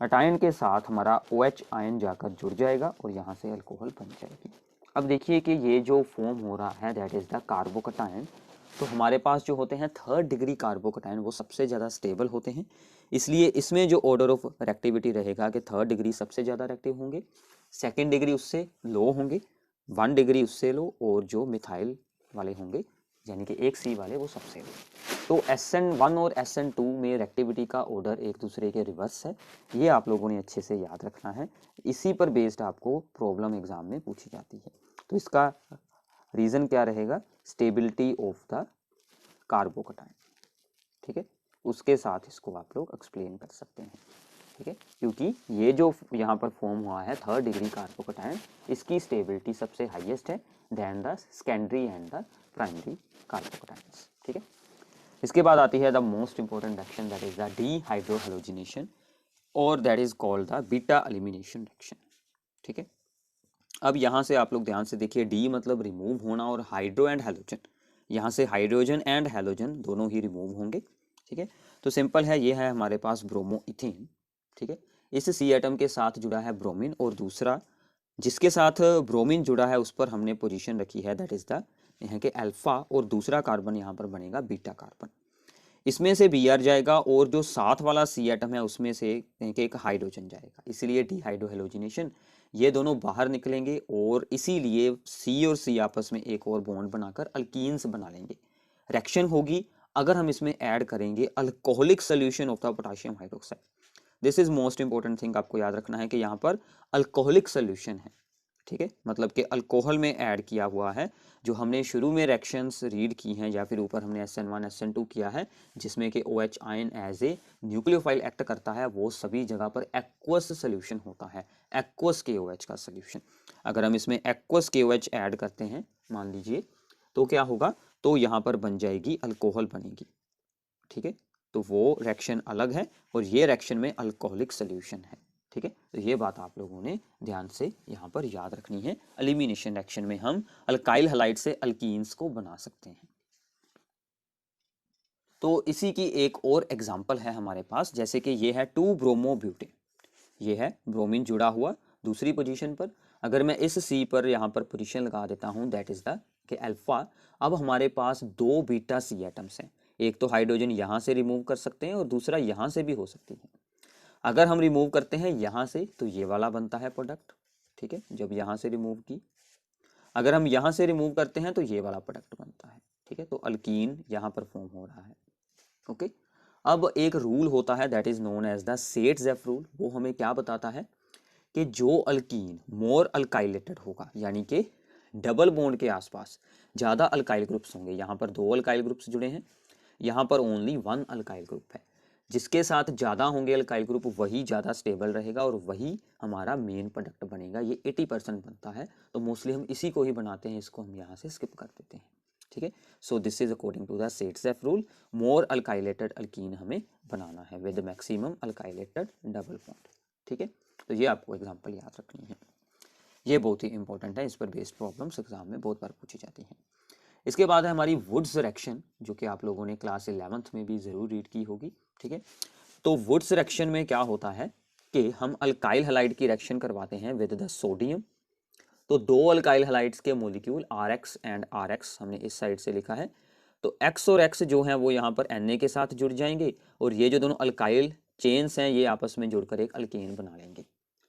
Speaker 1: अटायन के साथ हमारा OH आयन जाकर जुड़ जाएगा और यहाँ से अल्कोहल बन जाएगी। अब देखिए कि ये जो फॉर्म हो रहा है दैट इज़ द कार्बोकटायन। तो हमारे पास जो होते हैं थर्ड डिग्री कार्बोकटायन वो सबसे ज़्यादा स्टेबल होते हैं, इसलिए इसमें जो ऑर्डर ऑफ रेक्टिविटी रहेगा कि थर्ड डिग्री सबसे ज़्यादा रेक्टिव होंगे, सेकेंड डिग्री उससे लो होंगे, 1 डिग्री उससे लो, और जो मिथाइल वाले होंगे यानी कि एक C वाले वो सबसे लो। तो SN1 और SN2 में रेक्टिविटी का ऑर्डर एक दूसरे के रिवर्स है, ये आप लोगों ने अच्छे से याद रखना है, इसी पर बेस्ड आपको प्रॉब्लम एग्जाम में पूछी जाती है। तो इसका रीज़न क्या रहेगा? Stability of the carbocation. ठीक है, उसके साथ इसको आप लोग एक्सप्लेन कर सकते हैं। ठीक है, क्योंकि ये जो यहाँ पर फॉर्म हुआ है थर्ड डिग्री कार्बोकटायन, इसकी स्टेबिलिटी सबसे हाईएस्ट है than the secondary and the primary carbocations. ठीक है, इसके बाद आती है the most important reaction that is the dehydrohalogenation और that is called the beta elimination reaction. ठीक है, अब यहाँ से आप लोग ध्यान से देखिए, डी मतलब रिमूव होना और हाइड्रो एंड हैलोजन, यहाँ से हाइड्रोजन एंड हैलोजन दोनों ही रिमूव होंगे। ठीक है, तो सिंपल है, ये है हमारे पास ब्रोमो इथेन। ठीक है, इस C एटम के साथ जुड़ा है ब्रोमीन और दूसरा जिसके साथ ब्रोमीन जुड़ा है उस पर हमने पोजीशन रखी है दैट इज द यहाँ के अल्फा, और दूसरा कार्बन यहाँ पर बनेगा बीटा कार्बन। इसमें से Br जाएगा और जो साथ वाला C एटम है उसमें से एक हाइड्रोजन जाएगा, इसीलिए डिहाइड्रोहेलोजिनेशन। ये दोनों बाहर निकलेंगे और इसीलिए C और C आपस में एक और बॉन्ड बनाकर अल्कीन्स बना लेंगे। रिएक्शन होगी अगर हम इसमें ऐड करेंगे alcoholic solution of the potassium hydroxide. This is most important thing, आपको याद रखना है कि यहाँ पर अल्कोहलिक सोल्यूशन है, ठीक है, मतलब कि अल्कोहल में ऐड किया हुआ है। जो हमने शुरू में रिएक्शंस रीड की हैं या फिर ऊपर हमने SN1 SN2 किया है जिसमें कि OH ion as a nucleophile act करता है, वो सभी जगह पर एक्वस सोल्यूशन होता है, एक्वस KOH का सोल्यूशन। अगर हम इसमें एक्वस KOH ऐड करते हैं मान लीजिए, तो क्या होगा, तो यहाँ पर बन जाएगी अल्कोहल बनेगी, ठीक है। तो वो रिएक्शन अलग है और ये रिएक्शन में अल्कोहलिक सोल्यूशन है, ठीक है। तो ये बात आप लोगों ने ध्यान से यहाँ पर याद रखनी है। एलिमिनेशन रिएक्शन में हम अल्काइल हैलाइड से अल्कीन्स को बना सकते हैं। तो इसी की एक और एग्जांपल है हमारे पास, जैसे कि ये है 2 ब्रोमोब्यूटेन, ये है ब्रोमीन जुड़ा हुआ दूसरी पोजीशन पर। अगर मैं इस C पर यहाँ पर पोजीशन लगा देता हूँ, दैट इज द के अल्फा, अब हमारे पास 2 बीटा C एटम्स हैं। एक तो हाइड्रोजन यहाँ से रिमूव कर सकते हैं और दूसरा यहाँ से भी हो सकती है। अगर हम रिमूव करते हैं यहाँ से तो ये वाला बनता है प्रोडक्ट, ठीक है, जब यहाँ से रिमूव की। अगर हम यहाँ से रिमूव करते हैं तो ये वाला प्रोडक्ट बनता है, ठीक है। तो अल्कीन यहाँ पर फॉर्म हो रहा है, ओके। अब एक रूल होता है that is known as the Saytzeff rule. वो हमें क्या बताता है कि जो अल्कीन मोर अल्काइलेटेड होगा, यानी कि डबल बॉन्ड के आसपास ज़्यादा अल्काइल ग्रुप्स होंगे, यहाँ पर 2 अल्काइल ग्रुप्स जुड़े हैं, यहाँ पर ओनली 1 अल्काइल ग्रुप है, जिसके साथ ज़्यादा होंगे अल्काइल ग्रुप वही ज़्यादा स्टेबल रहेगा और वही हमारा मेन प्रोडक्ट बनेगा। ये 80% बनता है, तो मोस्टली हम इसी को ही बनाते हैं, इसको हम यहाँ से स्किप कर देते हैं, ठीक है। So this is according to the Saytzeff rule, more alkylated alkene हमें बनाना है with maximum alkylated double bond, ठीक है। तो ये आपको एग्जाम्पल याद रखनी है, ये बहुत ही इंपॉर्टेंट है, इस पर बेस्ड प्रॉब्लम्स एग्जाम में बहुत बार पूछी जाती हैं। इसके बाद है हमारी वुड्स रिएक्शन, जो कि आप लोगों ने क्लास 11th में भी ज़रूर रीड की होगी, ठीक है। तो वुड्स रिएक्शन में क्या होता है कि हम अल्काइल हैलाइड की रिएक्शन करवाते हैं विद द सोडियम। तो 2 अल्काइल हैलाइड्स के मॉलिक्यूल RX एंड RX हमने इस साइड से लिखा है। तो X और X जो हैं वो यहाँ पर Na के साथ जुड़ जाएंगे और ये जो दोनों अल्काइल चेन्स हैं ये आपस में जुड़कर एक अल्केन बना लेंगे।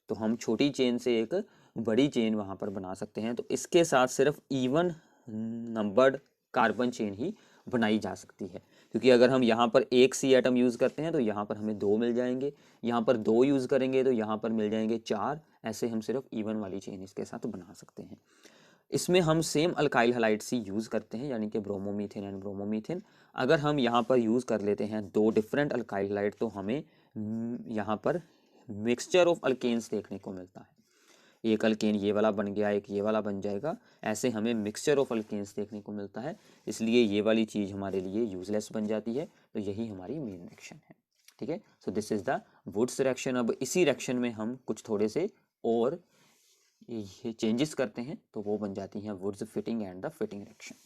Speaker 1: तो हम छोटी चेन से एक बड़ी चेन वहाँ पर बना सकते हैं। तो इसके साथ सिर्फ इवन नंबर्ड कार्बन चेन ही बनाई जा सकती है, क्योंकि अगर हम यहाँ पर एक C एटम यूज़ करते हैं तो यहाँ पर हमें 2 मिल जाएंगे, यहाँ पर 2 यूज़ करेंगे तो यहाँ पर मिल जाएंगे 4। ऐसे हम सिर्फ इवन वाली चेन इसके साथ बना सकते हैं। इसमें हम सेम अल्काइल हैलाइड सी यूज़ करते हैं, यानी कि ब्रोमोमीथेन एंड ब्रोमोमीथेन। अगर हम यहाँ पर यूज़ कर लेते हैं 2 डिफरेंट अल्काइल हैलाइड तो हमें यहाँ पर मिक्सचर ऑफ अल्केन्स देखने को मिलता है। एक अल्केन ये वाला बन गया, एक ये वाला बन जाएगा, ऐसे हमें मिक्सचर ऑफ अल्केन्स देखने को मिलता है, इसलिए ये वाली चीज़ हमारे लिए यूजलेस बन जाती है। तो यही हमारी मेन रिएक्शन है, ठीक है। So this is the Wurtz reaction. अब इसी रिएक्शन में हम कुछ थोड़े से और ये चेंजेस करते हैं तो वो बन जाती हैं Wurtz Fittig and the fitting reaction.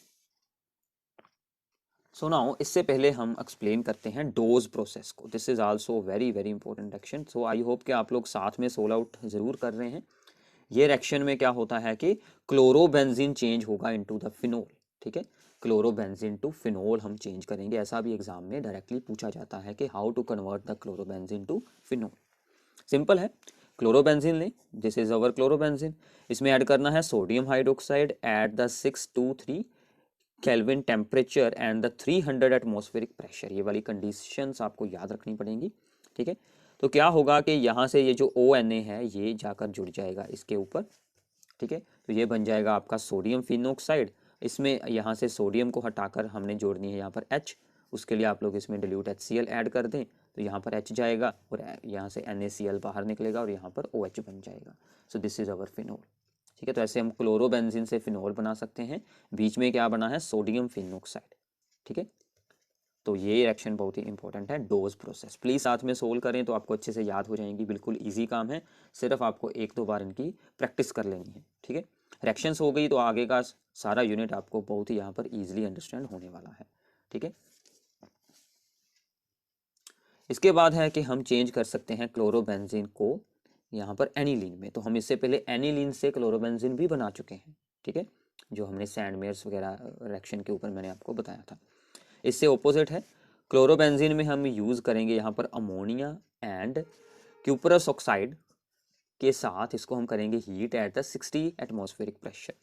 Speaker 1: So now इससे पहले हम एक्सप्लेन करते हैं डोज प्रोसेस को। This is also very very important reaction. So I hope कि आप लोग साथ में सोल आउट जरूर कर रहे हैं। ये रिएक्शन में क्या होता है कि क्लोरोबेंजीन चेंज होगा इनटू द फिनोल, ठीक है। क्लोरोबेंजीन टू फिनोल हम चेंज करेंगे। ऐसा भी एग्जाम में डायरेक्टली पूछा जाता है कि how to convert the chlorobenzene to phenol. Simple है, क्लोरोबेंजीन लें, दिस इज अवर क्लोरोबेंजीन। इसमें ऐड करना है sodium hydroxide at the 623 kelvin temperature and the 300 atmospheric pressure. ये वाली कंडीशंस आपको याद रखनी पड़ेंगी, ठीक है। तो क्या होगा कि यहाँ से ये जो ONA है ये जाकर जुड़ जाएगा इसके ऊपर, ठीक है। तो ये बन जाएगा आपका सोडियम फिनोक्साइड। इसमें यहाँ से सोडियम को हटाकर हमने जोड़नी है यहाँ पर H। उसके लिए आप लोग इसमें डिल्यूट HCl ऐड कर दें तो यहाँ पर H जाएगा और यहाँ से NaCl बाहर निकलेगा और यहाँ पर OH बन जाएगा। So this is our phenol, ठीक है। तो ऐसे हम क्लोरोबेंजीन से फिनोल बना सकते हैं। बीच में क्या बना है, सोडियम फिनोक्साइड, ठीक है। तो ये रिएक्शन बहुत ही इंपॉर्टेंट है, डोज प्रोसेस। प्लीज़ साथ में सोल्व करें तो आपको अच्छे से याद हो जाएंगी। बिल्कुल इजी काम है, सिर्फ आपको 1-2 बार इनकी प्रैक्टिस कर लेनी है, ठीक है। रिएक्शंस हो गई तो आगे का सारा यूनिट आपको बहुत ही यहाँ पर ईजिली अंडरस्टैंड होने वाला है, ठीक है। इसके बाद है कि हम चेंज कर सकते हैं क्लोरोबेंजीन को यहाँ पर एनिलीन में। तो हम इससे पहले एनिलीन से क्लोरोबेंजीन भी बना चुके हैं, ठीक है, जो हमने सैंडमेयर्स वगैरह रिएक्शन के ऊपर मैंने आपको बताया था। इससे ऑपोजिट है, क्लोरोबेंजीन में हम यूज़ करेंगे यहाँ पर अमोनिया एंड क्यूपरस ऑक्साइड के साथ इसको हम करेंगे heat at the 60 atmospheric pressure.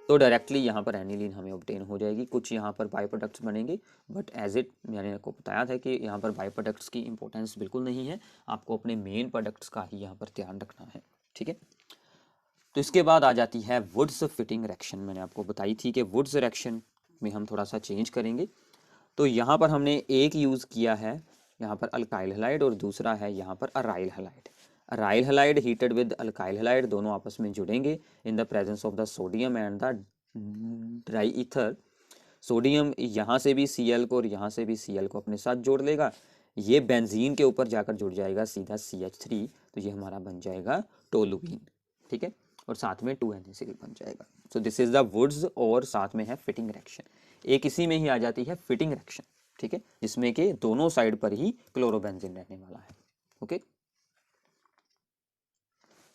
Speaker 1: तो डायरेक्टली यहाँ पर एनिलीन हमें ऑब्टेन हो जाएगी। कुछ यहाँ पर बाई प्रोडक्ट्स बनेंगे, बट एज इट मैंने आपको बताया था कि यहाँ पर बाई प्रोडक्ट्स की इंपॉर्टेंस बिल्कुल नहीं है, आपको अपने मेन प्रोडक्ट्स का ही यहाँ पर ध्यान रखना है, ठीक है। तो इसके बाद आ जाती है वुड्स फिटिंग रिएक्शन। मैंने आपको बताई थी कि वुड्स रिएक्शन में हम थोड़ा सा चेंज करेंगे। तो यहाँ पर हमने एक यूज़ किया है यहाँ पर अल्काइल हैलाइड और दूसरा है यहाँ पर aryl halide. Aryl halide heated with alkyl halide, दोनों आपस में जुड़ेंगे in the presence of the sodium and the dry ether. Sodium यहाँ से भी Cl को और यहाँ से भी Cl को अपने साथ जोड़ लेगा, ये बेंजीन के ऊपर जाकर जुड़ जाएगा सीधा CH3, तो ये हमारा बन जाएगा टोलुइन, ठीक है, और साथ में 2NaCl बन जाएगा। So this is the Wurtz, और साथ में है फिटिंग रिएक्शन। एक इसी में ही आ जाती है फिटिंग रिएक्शन, ठीक है, जिसमें कि दोनों साइड पर ही क्लोरोबेंजीन रहने वाला है। ओके,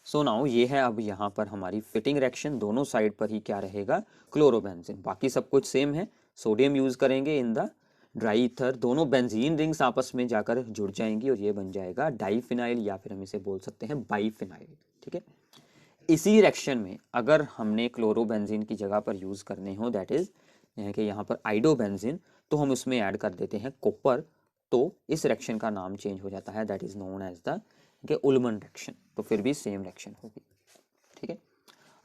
Speaker 1: सो नाउ ये है अब यहाँ पर हमारी फिटिंग रिएक्शन, दोनों साइड पर ही क्या रहेगा, क्लोरोबेंजीन। बाकी सब कुछ सेम है। सोडियम यूज करेंगे इन द ड्राई ईथर, दोनों बेंजीन रिंग्स आपस में जाकर जुड़ जाएंगी और ये बन जाएगा डाईफिनाइल, या फिर हम इसे बोल सकते हैं बाईफिनाइल, ठीक है। इसी रिएक्शन में अगर हमने क्लोरोबेंजीन की जगह पर यूज करने हो, दैट इज कि यहाँ पर आइडोबेंजीन, तो हम उसमें ऐड कर देते हैं कॉपर, तो इस रिएक्शन का नाम चेंज हो जाता है, that is known as the Ullmann reaction. तो फिर भी सेम रिएक्शन होगी, ठीक है।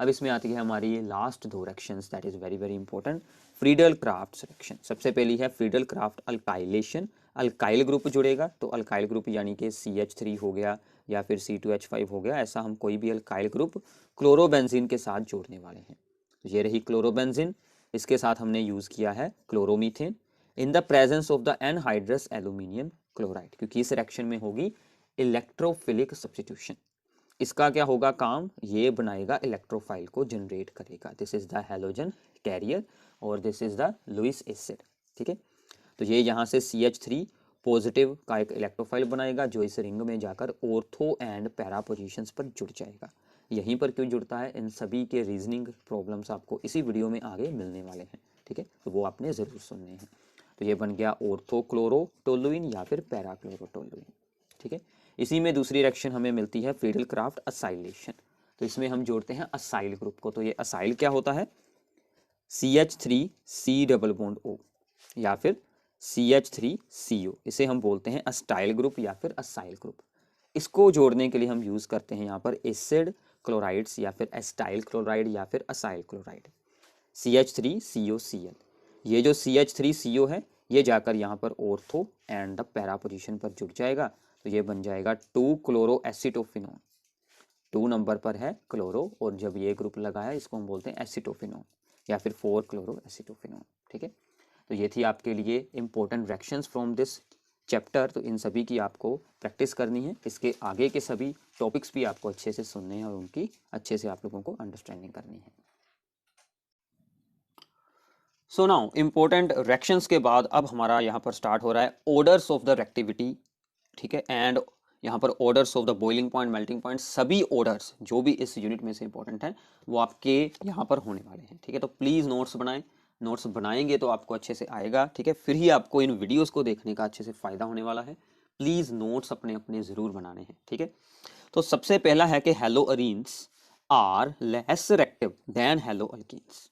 Speaker 1: अब इसमें आती है हमारी ये लास्ट दो reactions, that is very very important, Friedel craft reaction. सबसे पहली है Friedel craft alkylation. Alkyl group जुड़ेगा, तो अल्काइल ग्रुप यानी कि CH3 हो गया या फिर C2H5 हो गया, ऐसा हम कोई भी अल्काइल ग्रुप क्लोरोबेंजीन के साथ जोड़ने वाले हैं। तो ये रही क्लोरोबेंजीन, इसके साथ हमने यूज किया है chloromethane in the presence of the anhydrous aluminium chloride, क्योंकि इस रिएक्शन में होगी इलेक्ट्रोफिलिक सब्स्टिट्यूशन। इसका क्या होगा काम, ये बनाएगा इलेक्ट्रोफाइल को जनरेट करेगा। This is the halogen carrier और this is the Lewis acid, ठीक है। तो ये यहाँ से CH3 पॉजिटिव का एक इलेक्ट्रोफाइल बनाएगा जो इस रिंग में जाकर ऑर्थो एंड पैरा पोजीशंस पर जुड़ जाएगा। यहीं पर क्यों जुड़ता है, इन सभी के रीजनिंग प्रॉब्लम्स आपको इसी वीडियो में आगे मिलने वाले हैं, ठीक है, तो वो आपने ज़रूर सुनने हैं। तो ये बन गया ऑर्थोक्लोरोटोलुइन या फिर पैराक्लोरोटोलुइन, ठीक है। इसी में दूसरी रिएक्शन हमें मिलती है फ्रीडल क्राफ्ट असाइलेशन। तो इसमें हम जोड़ते हैं असाइल ग्रुप को। तो ये असाइल क्या होता है, CH3C डबल बॉन्ड O या फिर CH3CO, इसे हम बोलते हैं अस्टाइल ग्रुप या फिर असाइल ग्रुप। इसको जोड़ने के लिए हम यूज करते हैं यहाँ पर एसिड क्लोराइड्स या फिर एस्टाइल क्लोराइड या फिर असाइल क्लोराइड, CH3COCl। ये जो CH3CO है ये जाकर यहाँ पर ortho and the para position पर जुड़ जाएगा, तो ये बन जाएगा 2 क्लोरो एसिटोफिनोन। 2 नंबर पर है क्लोरो, और जब ये ग्रुप लगा है इसको हम बोलते हैं एसिटोफिनोन या फिर 4 क्लोरो एसिटोफिनोन, ठीक है। तो ये थी आपके लिए important reactions from this chapter. तो इन सभी की आपको प्रैक्टिस करनी है, इसके आगे के सभी टॉपिक्स भी आपको अच्छे से सुनने हैं और उनकी अच्छे से आप लोगों को अंडरस्टैंडिंग करनी है। सो नाउ इंपॉर्टेंट रिएक्शंस के बाद अब हमारा यहाँ पर स्टार्ट हो रहा है ऑर्डर्स ऑफ द रिएक्टिविटी, ठीक है, एंड यहाँ पर orders of the boiling point, melting point, सभी ऑर्डर्स जो भी इस यूनिट में से इंपॉर्टेंट है वो आपके यहाँ पर होने वाले हैं, ठीक है। तो प्लीज़ नोट्स बनाएं, नोट्स बनाएंगे तो आपको अच्छे से आएगा, ठीक है, फिर ही आपको इन वीडियोस को देखने का अच्छे से फ़ायदा होने वाला है। प्लीज़ नोट्स अपने अपने ज़रूर बनाने हैं, ठीक है। तो सबसे पहला है कि हेलोअरीन्स आर लेस रिएक्टिव देन हेलोअल्कीन्स,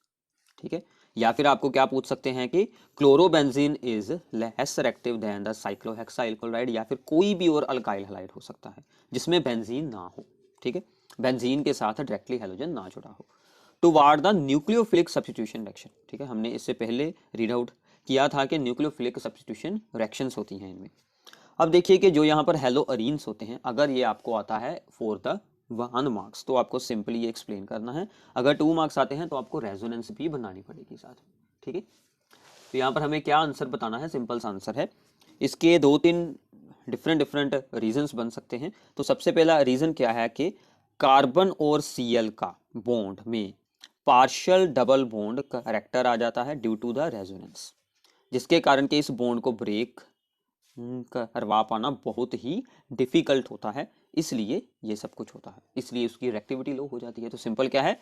Speaker 1: ठीक है, या फिर आपको क्या पूछ सकते हैं कि chlorobenzene is less reactive than the cyclohexyl chloride, या फिर कोई भी और अल्काइल हैलाइड हो सकता है जिसमें बेंजीन ना हो, ठीक है, बेंजीन के साथ डायरेक्टली हैलोजन ना जुड़ा हो, toward the nucleophilic substitution reaction, ठीक है। हमने इससे पहले रीड आउट किया था कि न्यूक्लियोफिलिक सब्स्टिट्यूशन रिएक्शंस होती हैं इनमें। अब देखिए कि जो यहाँ पर हेलोअरीन्स होते हैं, अगर ये आपको आता है फॉर द 1 मार्क्स तो आपको सिंपली ये एक्सप्लेन करना है, अगर 2 मार्क्स आते हैं तो आपको रेजोनेंस भी बनानी पड़ेगी साथ, ठीक है। तो यहाँ पर हमें क्या आंसर बताना है, सिंपल सा आंसर है। इसके 2-3 डिफरेंट रीजंस बन सकते हैं। तो सबसे पहला रीजन क्या है कि कार्बन और Cl का बॉन्ड में पार्शियल डबल बॉन्ड कैरेक्टर आ जाता है ड्यू टू द रेजोनेंस, जिसके कारण कि इस बॉन्ड को ब्रेक करवा पाना बहुत ही डिफिकल्ट होता है, इसलिए ये सब कुछ होता है, इसलिए उसकी रिएक्टिविटी लो हो जाती है। तो सिंपल क्या है,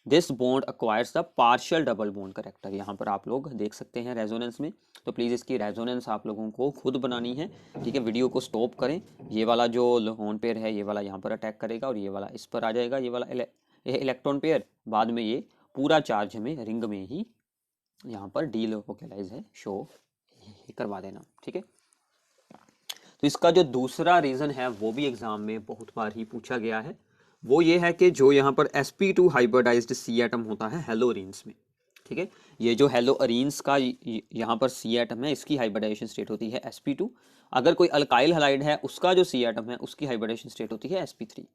Speaker 1: this bond acquires the partial double bond character. यहाँ पर आप लोग देख सकते हैं रेजोनेंस में, तो प्लीज़ इसकी रेजोनेंस आप लोगों को खुद बनानी है, ठीक है। वीडियो को स्टॉप करें, ये वाला जो लोन पेयर है ये वाला यहाँ पर अटैक करेगा और ये वाला इस पर आ जाएगा, ये वाला ये इलेक्ट्रॉन पेयर, बाद में ये पूरा चार्ज हमें रिंग में ही यहाँ पर डीलोकलाइज है शो करवा देना, ठीक है। तो इसका जो दूसरा रीज़न है वो भी एग्जाम में बहुत बार ही पूछा गया है, वो ये है कि जो यहाँ पर sp2 हाइब्रिडाइज्ड सी एटम होता है हेलोरीन्स में, ठीक है। ये जो हेलोअरीन्स का यहाँ पर सी एटम है, इसकी हाइब्रिडाइजेशन स्टेट होती है sp2। अगर कोई अल्काइल हैलाइड है उसका जो सी एटम है उसकी हाइब्रिडाइजेशन स्टेट होती है sp3।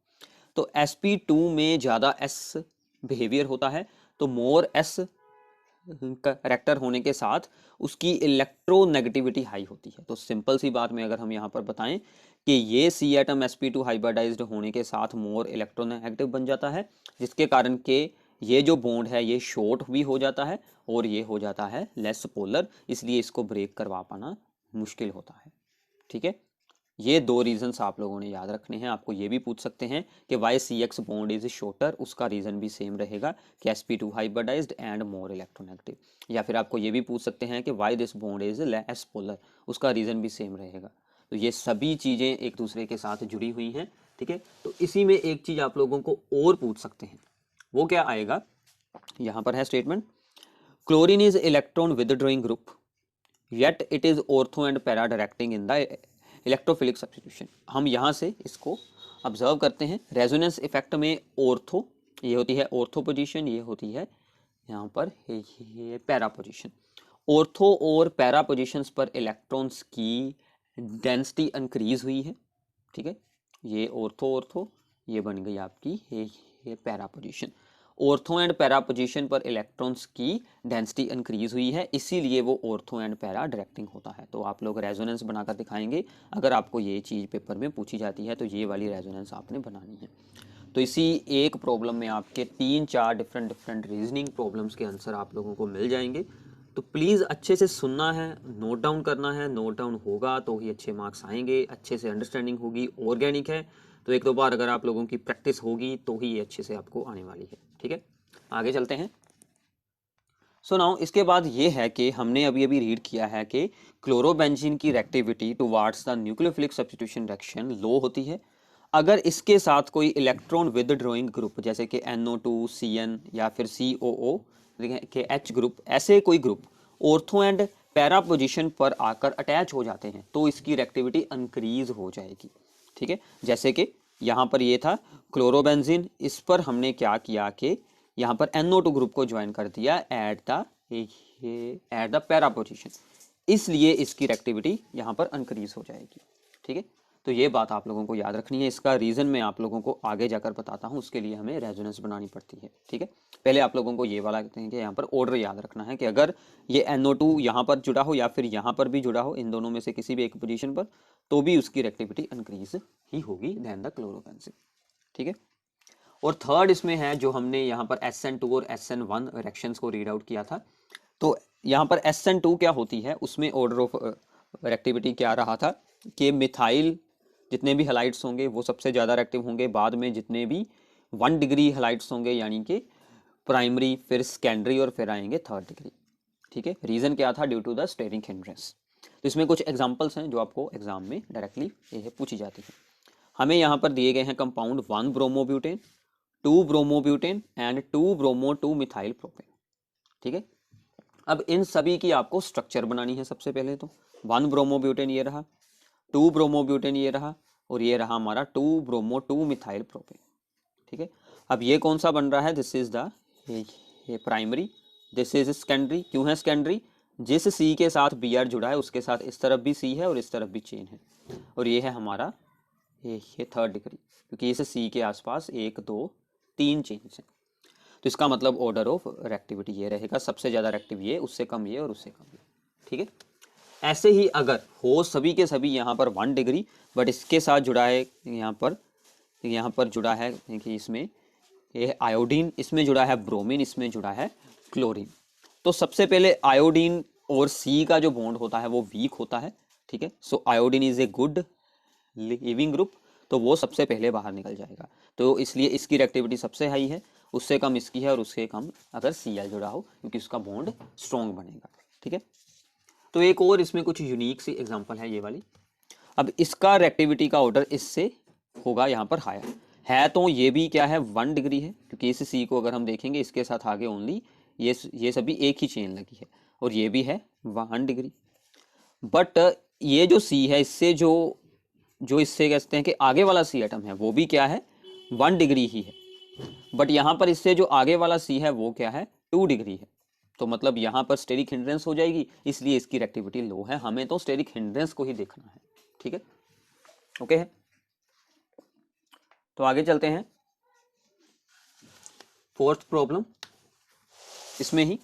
Speaker 1: तो sp2 में ज़्यादा s बिहेवियर होता है, तो मोर s करेक्टर होने के साथ उसकी इलेक्ट्रोनेगेटिविटी हाई होती है। तो सिंपल सी बात में अगर हम यहाँ पर बताएं कि ये सी एटम sp2 हाइब्रिडाइज्ड होने के साथ मोर इलेक्ट्रोनेगेटिव बन जाता है, जिसके कारण के ये जो बॉन्ड है ये शॉर्ट भी हो जाता है और ये हो जाता है लेस पोलर, इसलिए इसको ब्रेक करवा पाना मुश्किल होता है, ठीक है। ये दो रीजंस आप लोगों ने याद रखने हैं। आपको ये भी पूछ सकते हैं कि why C X bond is shorter, उसका रीजन भी सेम रहेगा कि sp2 hybridised and more electronegative. या फिर आपको ये भी पूछ सकते हैं कि why this bond is less polar, उसका रीजन भी सेम रहेगा। तो ये सभी चीज़ें एक दूसरे के साथ जुड़ी हुई हैं, ठीक है। तो इसी में एक चीज़ आप लोगों को और पूछ सकते हैं, वो क्या आएगा, यहाँ पर है statement, chlorine is electron withdrawing group yet it is ortho and para directing in the electrophilic substitution. हम यहाँ से इसको ऑब्जर्व करते हैं, रेजोनेंस इफेक्ट में ऑर्थो ये होती है ऑर्थो पोजीशन, ये होती है यहाँ पर ये पैरा पोजीशन। ऑर्थो और पैरा पोजीशंस पर इलेक्ट्रॉन्स की डेंसिटी इंक्रीज हुई है, ठीक है। ये ऑर्थो ऑर्थो ये बन गई आपकी ये para position. Ortho and para position पर इलेक्ट्रॉन्स की डेंसिटी इंक्रीज हुई है, इसीलिए वो ऑर्थो एंड पैरा डायरेक्टिंग होता है। तो आप लोग रेजोनेंस बनाकर दिखाएंगे, अगर आपको ये चीज़ पेपर में पूछी जाती है तो ये वाली रेजोनेंस आपने बनानी है। तो इसी एक प्रॉब्लम में आपके 3-4 डिफरेंट रीजनिंग प्रॉब्लम्स के आंसर आप लोगों को मिल जाएंगे। तो प्लीज़ अच्छे से सुनना है, नोट डाउन करना है, नोट डाउन होगा तो ही अच्छे मार्क्स आएंगे, अच्छे से अंडरस्टैंडिंग होगी। ऑर्गेनिक है तो एक दो बार अगर आप लोगों की प्रैक्टिस होगी तो ही ये अच्छे से आपको आने वाली है, ठीक है। आगे चलते हैं। सो नाउ इसके बाद ये है कि हमने अभी अभी रीड किया है कि क्लोरोबेंजीन की reactivity towards the nucleophilic substitution reaction low होती है अगर इसके साथ कोई इलेक्ट्रॉन विदड्रॉइंग ग्रुप जैसे कि NO2 CN या फिर COO के H ग्रुप, ऐसे कोई group ortho and para position पर आकर अटैच हो जाते हैं तो इसकी रिएक्टिविटी इंक्रीज हो जाएगी, ठीक है। जैसे कि यहाँ पर ये था क्लोरोबेंजीन, इस पर हमने क्या किया कि यहाँ पर NO2 ग्रुप को ज्वाइन कर दिया एट द पैरा पोजीशन, इसलिए इसकी रिएक्टिविटी यहाँ पर इंक्रीज हो जाएगी, ठीक है। तो ये बात आप लोगों को याद रखनी है। इसका रीज़न मैं आप लोगों को आगे जाकर बताता हूँ, उसके लिए हमें रेजोनेंस बनानी पड़ती है, ठीक है। पहले आप लोगों को ये वाला कहते हैं कि यहाँ पर ऑर्डर याद रखना है कि अगर ये NO2 यहाँ पर जुड़ा हो या फिर यहाँ पर भी जुड़ा हो, इन दोनों में से किसी भी एक पोजीशन पर, तो भी उसकी रिएक्टिविटी इंक्रीज ही होगी देन द क्लोरोबेंजीन, ठीक है। और थर्ड इसमें है जो हमने यहाँ पर SN2 और SN1 रिएक्शंस को रीड आउट किया था। तो यहाँ पर SN2 क्या होती है, उसमें ऑर्डर ऑफ रिएक्टिविटी क्या रहा था कि मिथाइल जितने भी हैलाइड्स होंगे वो सबसे ज़्यादा रिएक्टिव होंगे, बाद में जितने भी 1 डिग्री हैलाइड्स होंगे यानी कि प्राइमरी, फिर सेकेंडरी और फिर आएंगे 3rd डिग्री, ठीक है। रीज़न क्या था, due to the steric hindrance. तो इसमें कुछ एग्जांपल्स हैं जो आपको एग्जाम में डायरेक्टली ये पूछी जाती है। हमें यहाँ पर दिए गए हैं compound 1 bromobutane, 2 bromobutane and 2 bromo 2 methyl propane, ठीक है। अब इन सभी की आपको स्ट्रक्चर बनानी है। सबसे पहले तो 1 ब्रोमोब्यूटेन ये रहा, 2 ब्रोमोब्यूटेन ये रहा और ये रहा हमारा 2 ब्रोमो 2 मिथाइल प्रोपेन, ठीक है। अब ये कौन सा बन रहा है, दिस इज द ये प्राइमरी, दिस इज सेकेंडरी। क्यों है सेकेंडरी, जिस C के साथ Br जुड़ा है उसके साथ इस तरफ भी C है और इस तरफ भी चेन है, और ये है हमारा ये 3rd डिग्री, क्योंकि इस C के आसपास 1 2 3 चेन्स हैं। तो इसका मतलब ऑर्डर ऑफ रिएक्टिविटी ये रहेगा, सबसे ज़्यादा रिएक्टिव ये, उससे कम ये और उससे कम ये, ठीक है। ऐसे ही अगर हो सभी के सभी यहाँ पर 1 डिग्री बट इसके साथ जुड़ा है यहाँ पर जुड़ा है कि इसमें ये आयोडीन, इसमें जुड़ा है ब्रोमीन, इसमें जुड़ा है क्लोरीन, तो सबसे पहले आयोडीन और C का जो बॉन्ड होता है वो वीक होता है, ठीक है। So iodine is a good leaving group, तो वो सबसे पहले बाहर निकल जाएगा, तो इसलिए इसकी रिएक्टिविटी सबसे हाई है। उससे कम इसकी है और उससे कम अगर Cl जुड़ा हो, क्योंकि उसका बॉन्ड स्ट्रॉन्ग बनेगा। ठीक है, तो एक और इसमें कुछ यूनिक सी एग्जांपल है ये वाली। अब इसका रिएक्टिविटी का ऑर्डर इससे होगा यहाँ पर हायर है, तो ये भी क्या है 1 डिग्री है, क्योंकि इस सी को अगर हम देखेंगे इसके साथ आगे ओनली ये सभी एक ही चेन लगी है, और ये भी है 1 डिग्री। बट ये जो सी है इससे जो इससे कहते हैं कि आगे वाला सी एटम है वो भी क्या है 1 डिग्री ही है, बट यहाँ पर इससे जो आगे वाला सी है वो क्या है 2 डिग्री है। तो मतलब यहाँ पर स्टेरिक हिंड्रेंस हो जाएगी, इसलिए इसकी रिएक्टिविटी लो है। हमें तो स्टेरिक हिंड्रेंस को ही देखना है। ठीक है, ओके है। तो आगे चलते हैं, फोर्थ प्रॉब्लम, इसमें ही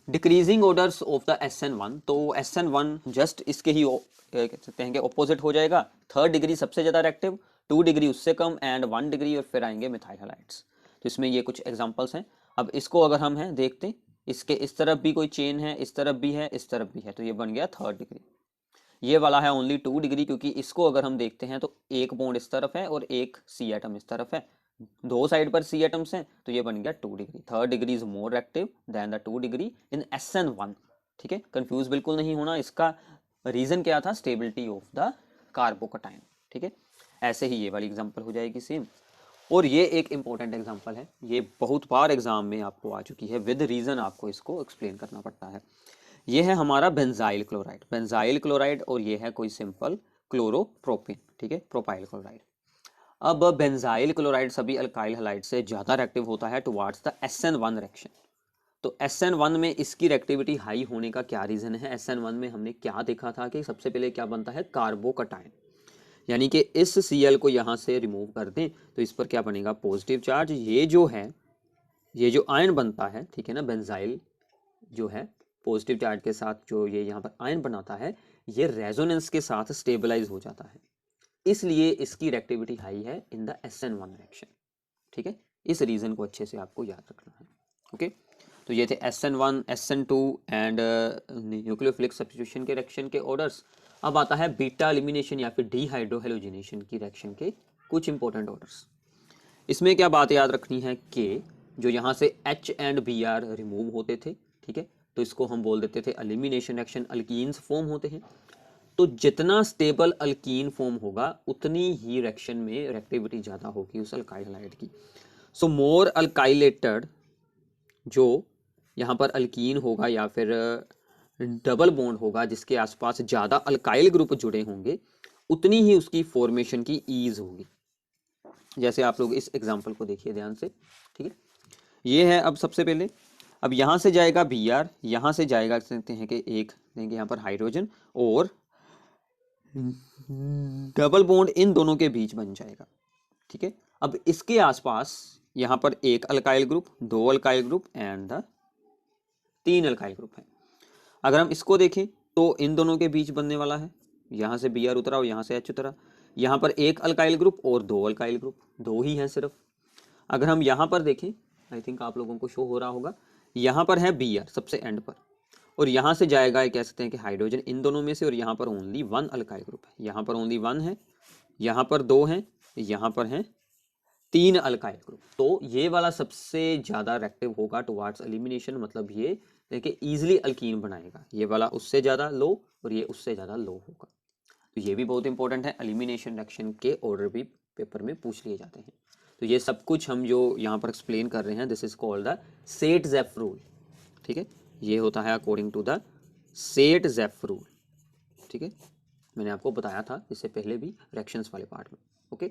Speaker 1: decreasing orders of the SN1। तो SN1 जस्ट इसके ही कह सकते हैं कि ऑपोजिट हो जाएगा। 3rd डिग्री सबसे ज़्यादा रिएक्टिव, 2 डिग्री उससे कम, एंड 1 डिग्री, और फिर आएंगे मिथाइल हैलाइड्स। तो इसमें ये कुछ एग्जांपल्स हैं। अब इसको अगर हम हैं देखते हैं, इसके इस तरफ भी कोई चेन है, इस तरफ भी है, इस तरफ भी है, तो ये बन गया 3rd डिग्री। ये वाला है ओनली 2 डिग्री, क्योंकि इसको अगर हम देखते हैं तो एक बॉन्ड इस तरफ है और एक सी एटम इस तरफ है, दो साइड पर सी एटम्स हैं, तो ये बन गया 2 degree. 3rd degree is more active than the 2 degree in SN1। ठीक है, कंफ्यूज बिल्कुल नहीं होना। इसका रीजन क्या था, स्टेबिलिटी ऑफ द कार्बोकटायन। ठीक है, ऐसे ही ये वाली एग्जांपल हो जाएगी सेम। और ये एक इंपॉर्टेंट एग्जांपल है, ये बहुत बार एग्जाम में आपको आ चुकी है, विद रीजन आपको इसको एक्सप्लेन करना पड़ता है। ये है हमारा बेंजाइल क्लोराइड, और ये है कोई सिंपल क्लोरोप्रोपेन। ठीक है, प्रोपाइल क्लोराइड। अब बेंजाइल क्लोराइड सभी अल्काइल हैलाइड से ज़्यादा रिएक्टिव होता है टुवार्ड्स द SN1 रिएक्शन। तो SN1 में इसकी रिएक्टिविटी हाई होने का क्या रीज़न है? SN1 में हमने क्या देखा था कि सबसे पहले क्या बनता है, कार्बोकटायन, यानी कि इस Cl को यहाँ से रिमूव कर दें तो इस पर क्या बनेगा, पॉजिटिव चार्ज। ये जो है, ये जो आयन बनता है, ठीक है ना, बेंजाइल जो है पॉजिटिव चार्ज के साथ जो ये यहाँ पर आयन बनाता है, ये रेजोनेंस के साथ स्टेबलाइज हो जाता है, इसलिए इसकी रिएक्टिविटी हाई है इन द SN1 रिएक्शन। ठीक है, इस रीजन को अच्छे से आपको याद रखना है। ओके, तो ये थे SN1, SN2 and nucleophilic substitution के रिएक्शन के ऑर्डर्स। अब आता है बीटा एलिमिनेशन या फिर डीहाइड्रोहेलोजिनेशन की रिएक्शन के कुछ इंपॉर्टेंट ऑर्डर्स। इसमें क्या बात याद रखनी है कि जो यहाँ से H एंड Br रिमूव होते थे, ठीक है, तो इसको हम बोल देते थे एलिमिनेशन रिएक्शन, अल्कीन्स फॉर्म होते हैं। तो जितना स्टेबल अल्कीन फॉर्म होगा उतनी ही रिएक्शन में रिएक्टिविटी ज़्यादा होगी उस अल्काइल हैलाइड की। सो मोर अल्काइलेटेड जो यहाँ पर अल्कीन होगा या फिर डबल बॉन्ड होगा जिसके आसपास ज़्यादा अल्काइल ग्रुप जुड़े होंगे, उतनी ही उसकी फॉर्मेशन की ईज होगी। जैसे आप लोग इस एग्जांपल को देखिए ध्यान से। ठीक है, ये है। अब सबसे पहले अब यहाँ से जाएगा Br, यहाँ से जाएगा कहते हैं कि एक देंगे यहाँ पर हाइड्रोजन, और डबल बॉन्ड इन दोनों के बीच बन जाएगा। ठीक है, अब इसके आसपास यहाँ पर एक alkyl group, 2 alkyl group and 3 alkyl group है। अगर हम इसको देखें तो इन दोनों के बीच बनने वाला है, यहाँ से Br उतरा और यहाँ से H उतरा, यहाँ पर एक अल्काइल ग्रुप और 2 अल्काइल ग्रुप, 2 ही हैं सिर्फ। अगर हम यहाँ पर देखें, आई थिंक आप लोगों को शो हो रहा होगा, यहाँ पर है Br सबसे एंड पर, और यहाँ से जाएगा कह सकते हैं कि हाइड्रोजन इन दोनों में से, और यहाँ पर ओनली 1 अल्काइल ग्रुप है, यहाँ पर ओनली 1 है, यहाँ पर 2 हैं, यहाँ पर हैं 3 अल्काइल ग्रुप। तो ये वाला सबसे ज़्यादा रिएक्टिव होगा टुवार्ड्स एलिमिनेशन, मतलब ये देखिए ईजिली अल्कीन बनाएगा। ये वाला उससे ज़्यादा लो और ये उससे ज़्यादा लो होगा। तो ये भी बहुत इंपॉर्टेंट है, एलिमिनेशन रिएक्शन के ऑर्डर भी पेपर में पूछ लिए जाते हैं। तो ये सब कुछ हम जो यहाँ पर एक्सप्लेन कर रहे हैं, this is called the Saytzeff rule. ठीक है, ये होता है according to the Saytzeff rule. ठीक है, मैंने आपको बताया था इससे पहले भी रिएक्शंस वाले पार्ट में। ओके,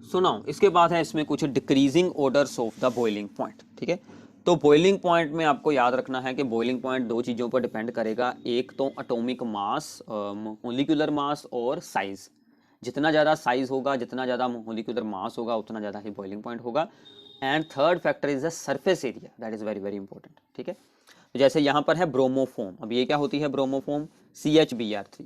Speaker 1: सो नाउ इसके बाद है इसमें कुछ decreasing orders of the boiling point. ठीक है, तो बॉइलिंग पॉइंट में आपको याद रखना है कि बॉइलिंग पॉइंट 2 चीज़ों पर डिपेंड करेगा, एक तो एटॉमिक मास, मॉलिक्यूलर मास और साइज। जितना ज़्यादा साइज होगा, जितना ज़्यादा मॉलिक्यूलर मास होगा, उतना ज़्यादा ही बॉइलिंग पॉइंट होगा। And third factor is the surface area, that is very very important. ठीक है, तो जैसे यहाँ पर है ब्रोमोफोम, अब ये क्या होती है ब्रोमोफोम, CH-Br3,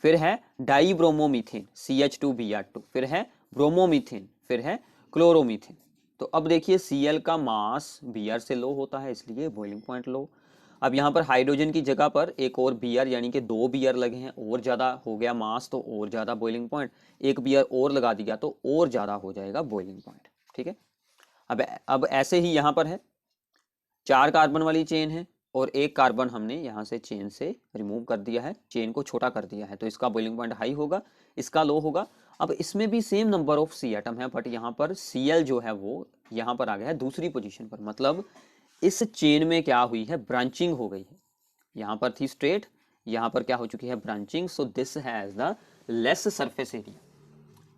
Speaker 1: फिर है डाईब्रोमोमीथेन CH2Br2, फिर है ब्रोमोमीथेन, फिर है क्लोरोमीथेन। तो अब देखिए Cl का मास Br से लो होता है, इसलिए बॉइलिंग पॉइंट लो। अब यहाँ पर हाइड्रोजन की जगह पर एक और Br यानी कि 2 Br लगे हैं, और ज़्यादा हो गया मास तो और ज़्यादा बॉइलिंग पॉइंट, एक Br और लगा दिया तो और ज़्यादा हो जाएगा बॉइलिंग पॉइंट। ठीक है, अब ऐसे ही यहाँ पर है 4 कार्बन वाली चेन है और एक कार्बन हमने यहाँ से चेन से रिमूव कर दिया है, चेन को छोटा कर दिया है, तो इसका बॉइलिंग पॉइंट हाई होगा, इसका लो होगा। अब इसमें भी same number of C atom है, बट यहाँ पर Cl जो है वो यहाँ पर आ गया है दूसरी पोजीशन पर, मतलब इस चेन में क्या हुई है, ब्रांचिंग हो गई है। यहाँ पर थी स्ट्रेट, यहाँ पर क्या हो चुकी है, branching. So this has the less surface area,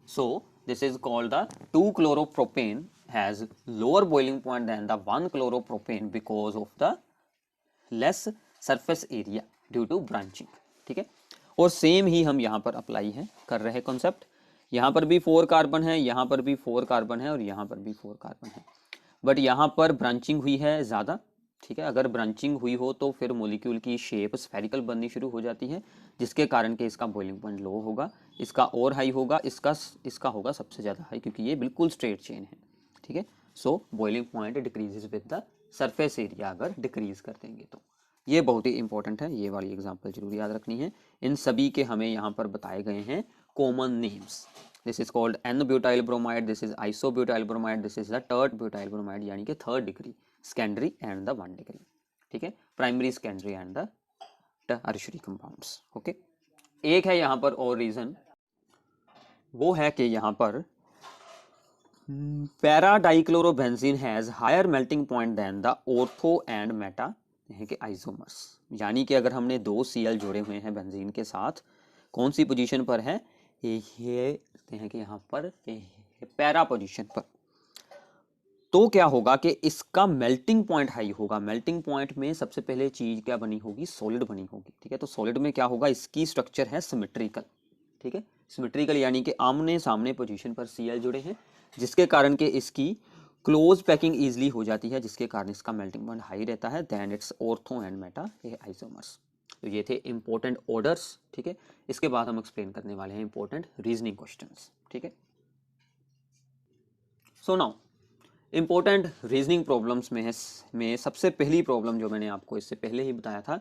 Speaker 1: so this is called the 2-chloropropane has lower boiling point than the 1-chloropropane because of the less surface area due to branching। ठीक है, और same ही हम यहाँ पर apply है कर रहे concept. यहाँ पर भी 4 कार्बन है, यहाँ पर भी 4 कार्बन है और यहाँ पर भी 4 कार्बन है, बट यहाँ पर ब्रांचिंग हुई है ज़्यादा। ठीक है, अगर ब्रांचिंग हुई हो तो फिर मॉलिक्यूल की शेप स्फेरिकल बननी शुरू हो जाती है, जिसके कारण के इसका बॉइलिंग पॉइंट लो होगा, इसका और हाई होगा, इसका होगा सबसे ज़्यादा हाई, क्योंकि ये बिल्कुल स्ट्रेट चेन है। ठीक है, सो boiling point decreases with the surface area अगर डिक्रीज कर देंगे तो। ये बहुत ही इंपॉर्टेंट है, ये वाली एग्जाम्पल जरूर याद रखनी है। इन सभी के हमें यहाँ पर बताए गए हैं common names. This is called N-butyl bromide, this is isobutyl bromide, this is the third butyl bromide यानी कि third degree, secondary and the 1 degree. ठीक है, primary, secondary and the tertiary compounds. Okay, एक है यहाँ पर और रीजन, वो है कि यहाँ पर para dichlorobenzene has higher melting point than the ortho and meta के आइसोमर्स, यानी कि अगर हमने 2 Cl जोड़े हुए हैं बेंजीन के साथ, कौन सी पोजीशन पर है, ये हैं कि यहाँ पर पैरा पोजीशन पर, तो क्या होगा कि इसका मेल्टिंग पॉइंट हाई होगा। मेल्टिंग पॉइंट में सबसे पहले चीज क्या बनी होगी, सॉलिड बनी होगी। ठीक है, तो सॉलिड में क्या होगा, इसकी स्ट्रक्चर है सिमेट्रिकल। ठीक है, सिमेट्रिकल यानी कि आमने सामने पोजीशन पर Cl जुड़े हैं, जिसके कारण के इसकी क्लोज पैकिंग इजीली हो जाती है, जिसके कारण इसका मेल्टिंग पॉइंट हाई रहता है then its ortho and meta isomers. तो ये थे इंपॉर्टेंट ऑर्डर्स। ठीक है, इसके बाद हम एक्सप्लेन करने वाले हैं इंपॉर्टेंट रीजनिंग क्वेश्चंस। ठीक है, so now important reasoning problems में सबसे पहली प्रॉब्लम जो मैंने आपको इससे पहले ही बताया था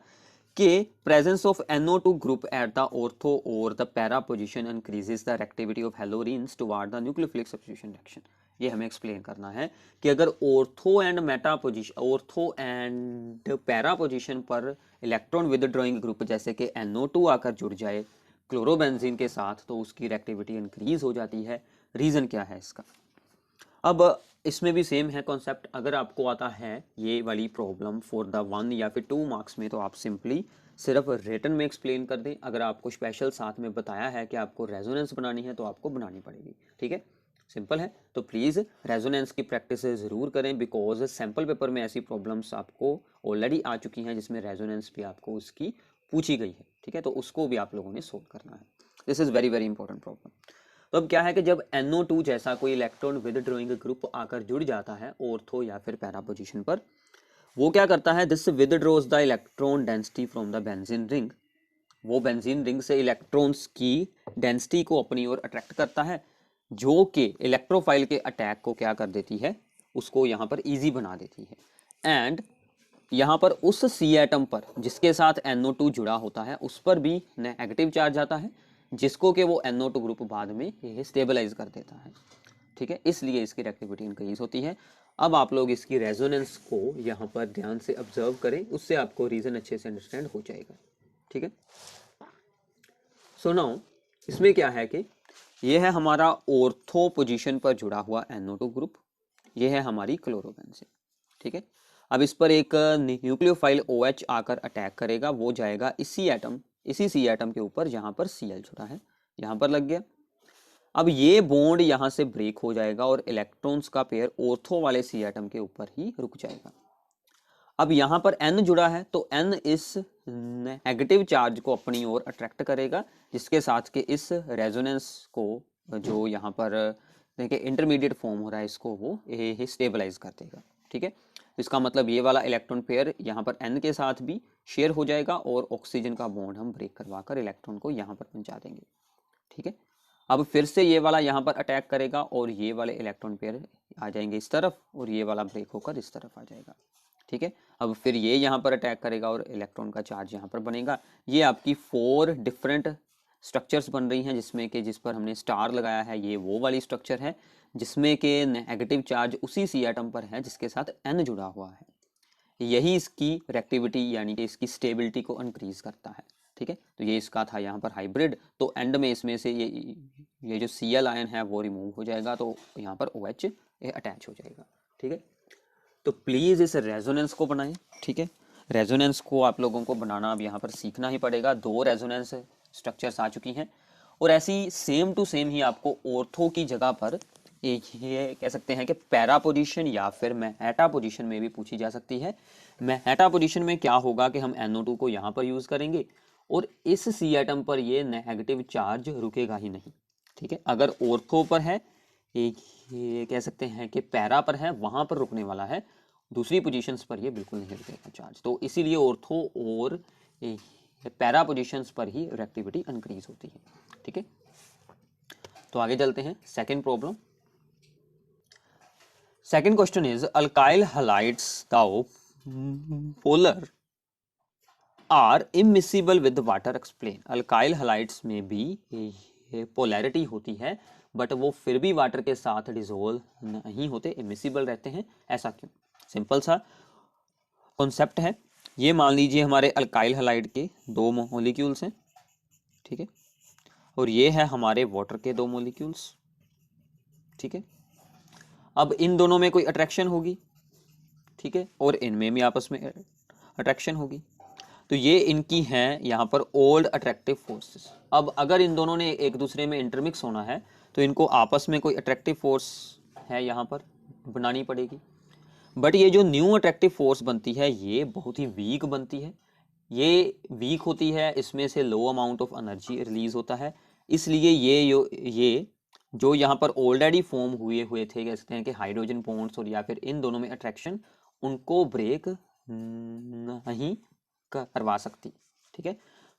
Speaker 1: कि presence of NO2 group at the ortho और the para position increases the reactivity of haloarenes toward the nucleophilic substitution reaction. ये हमें एक्सप्लेन करना है कि अगर ortho and meta position, ortho and para position पर इलेक्ट्रॉन विदड्रॉइंग ग्रुप जैसे कि NO2 आकर जुड़ जाए क्लोरोबेंजीन के साथ, तो उसकी रिएक्टिविटी इंक्रीज हो जाती है। रीजन क्या है इसका? अब इसमें भी सेम है कॉन्सेप्ट। अगर आपको आता है ये वाली प्रॉब्लम फॉर द 1 या फिर 2 मार्क्स में, तो आप सिंपली सिर्फ रिटन में एक्सप्लेन कर दें। अगर आपको स्पेशल साथ में बताया है कि आपको रेजोनेंस बनानी है तो आपको बनानी पड़ेगी। ठीक है, सिंपल है। तो प्लीज़ रेजोनेंस की प्रैक्टिस ज़रूर करें, बिकॉज सैम्पल पेपर में ऐसी प्रॉब्लम्स आपको ऑलरेडी आ चुकी हैं जिसमें रेजोनेंस भी आपको उसकी पूछी गई है। ठीक है, तो उसको भी आप लोगों ने सोल्व करना है। This is very very important problem. तो अब क्या है कि जब NO2 जैसा कोई इलेक्ट्रॉन विदड्रॉइंग ग्रुप आकर जुड़ जाता है ऑर्थो या फिर पैरा पोजीशन पर, वो क्या करता है, this withdraws the electron density from the benzene ring. वो बेंजीन रिंग से इलेक्ट्रॉन्स की डेंसिटी को अपनी ओर अट्रैक्ट करता है, जो कि इलेक्ट्रोफाइल के अटैक को क्या कर देती है, उसको यहाँ पर ईजी बना देती है। एंड यहाँ पर उस C एटम पर जिसके साथ NO2 जुड़ा होता है उस पर भी नेगेटिव चार्ज आता है, जिसको कि वो NO2 ग्रुप बाद में ये स्टेबलाइज कर देता है। ठीक है, इसलिए इसकी रिएक्टिविटी इंक्रीज होती है। अब आप लोग इसकी रेजोनेंस को यहाँ पर ध्यान से ऑब्जर्व करें, उससे आपको रीजन अच्छे से अंडरस्टैंड हो जाएगा। ठीक है, सो नाउ इसमें क्या है कि ये है हमारा ऑर्थो पोजीशन पर जुड़ा हुआ NO2 ग्रुप, ये है हमारी क्लोरोबेंजीन। ठीक है, अब इस पर एक न्यूक्लियोफाइल OH आकर अटैक करेगा, वो जाएगा इसी C एटम के ऊपर जहां पर Cl जुड़ा है, यहां पर लग गया। अब ये बॉन्ड यहां से ब्रेक हो जाएगा और इलेक्ट्रॉन्स का पेयर ऑर्थो वाले C एटम के ऊपर ही रुक जाएगा। अब यहाँ पर N जुड़ा है तो N इस नेगेटिव चार्ज को अपनी ओर अट्रैक्ट करेगा, जिसके साथ के इस रेजोनेंस को जो यहाँ पर देखिए इंटरमीडिएट फॉर्म हो रहा है, इसको वो स्टेबलाइज कर देगा। ठीक है, इसका मतलब ये वाला इलेक्ट्रॉन पेयर यहाँ पर N के साथ भी शेयर हो जाएगा और ऑक्सीजन का बॉन्ड हम ब्रेक करवा कर इलेक्ट्रॉन को यहाँ पर पहुँचा देंगे। ठीक है, अब फिर से ये वाला यहाँ पर अटैक करेगा और ये वाले इलेक्ट्रॉन पेयर आ जाएंगे इस तरफ और ये वाला ब्रेक होकर इस तरफ आ जाएगा। ठीक है। अब फिर ये यहाँ पर अटैक करेगा और इलेक्ट्रॉन का चार्ज यहाँ पर बनेगा। ये आपकी 4 डिफरेंट स्ट्रक्चर्स बन रही हैं, जिसमें कि जिस पर हमने स्टार लगाया है ये वो वाली स्ट्रक्चर है, जिसमें कि नेगेटिव चार्ज उसी सी एटम पर है जिसके साथ N जुड़ा हुआ है। यही इसकी रिएक्टिविटी यानी कि इसकी स्टेबिलिटी को इंक्रीज करता है। ठीक है, तो ये इसका था यहाँ पर हाइब्रिड। तो एंड में इसमें से ये जो Cl आयन है वो रिमूव हो जाएगा, तो यहाँ पर OH अटैच हो जाएगा। ठीक है, तो प्लीज़ इस रेजोनेंस को बनाएं। ठीक है, रेजोनेंस को आप लोगों को बनाना अब यहाँ पर सीखना ही पड़ेगा। 2 रेजोनेंस स्ट्रक्चर्स आ चुकी हैं और ऐसी सेम टू सेम ही आपको ऑर्थो की जगह पर ये कह सकते हैं कि पैरा पोजीशन या फिर मेटा पोजीशन में भी पूछी जा सकती है। मेटा पोजीशन में क्या होगा कि हम NO2 को यहाँ पर यूज़ करेंगे और इस सी एटम पर ये नेगेटिव चार्ज रुकेगा ही नहीं। ठीक है, अगर ऑर्थो पर है, ये कह सकते हैं कि पैरा पर है, वहाँ पर रुकने वाला है, दूसरी पोजीशंस पर ये बिल्कुल नहीं रुकेगा चार्ज। तो इसीलिए ऑर्थो और पैरा पोजीशंस पर ही रिएक्टिविटी इंक्रीज होती है। ठीक है, तो आगे चलते हैं। Second problem, second question is alkyl halides though polar are immiscible with water, explain. Alkyl halides में भी पोलैरिटी होती है बट वो फिर भी वाटर के साथ डिसोल्व नहीं होते, इमिसिबल रहते हैं। ऐसा क्यों? सिंपल सा कॉन्सेप्ट है। ये मान लीजिए हमारे अल्काइल हैलाइड के 2 मॉलिक्यूल्स हैं। ठीक है, और ये है हमारे वाटर के 2 मॉलिक्यूल्स। ठीक है, अब इन दोनों में कोई अट्रैक्शन होगी। ठीक है, और इनमें भी आपस में अट्रैक्शन होगी। तो ये इनकी हैं यहाँ पर ओल्ड अट्रैक्टिव फोर्सेस। अब अगर इन दोनों ने एक दूसरे में इंटरमिक्स होना है तो इनको आपस में कोई अट्रैक्टिव फोर्स है यहाँ पर बनानी पड़ेगी। बट ये जो न्यू अट्रैक्टिव फोर्स बनती है ये बहुत ही वीक बनती है। ये वीक होती है, इसमें से लो अमाउंट ऑफ एनर्जी रिलीज होता है। इसलिए ये जो यहाँ पर ऑलरेडी फॉर्म हुए थे, कह सकते हैं कि हाइड्रोजन बॉन्ड्स और या फिर इन दोनों में अट्रैक्शन, उनको ब्रेक नहीं करवा सकती। ठीक है,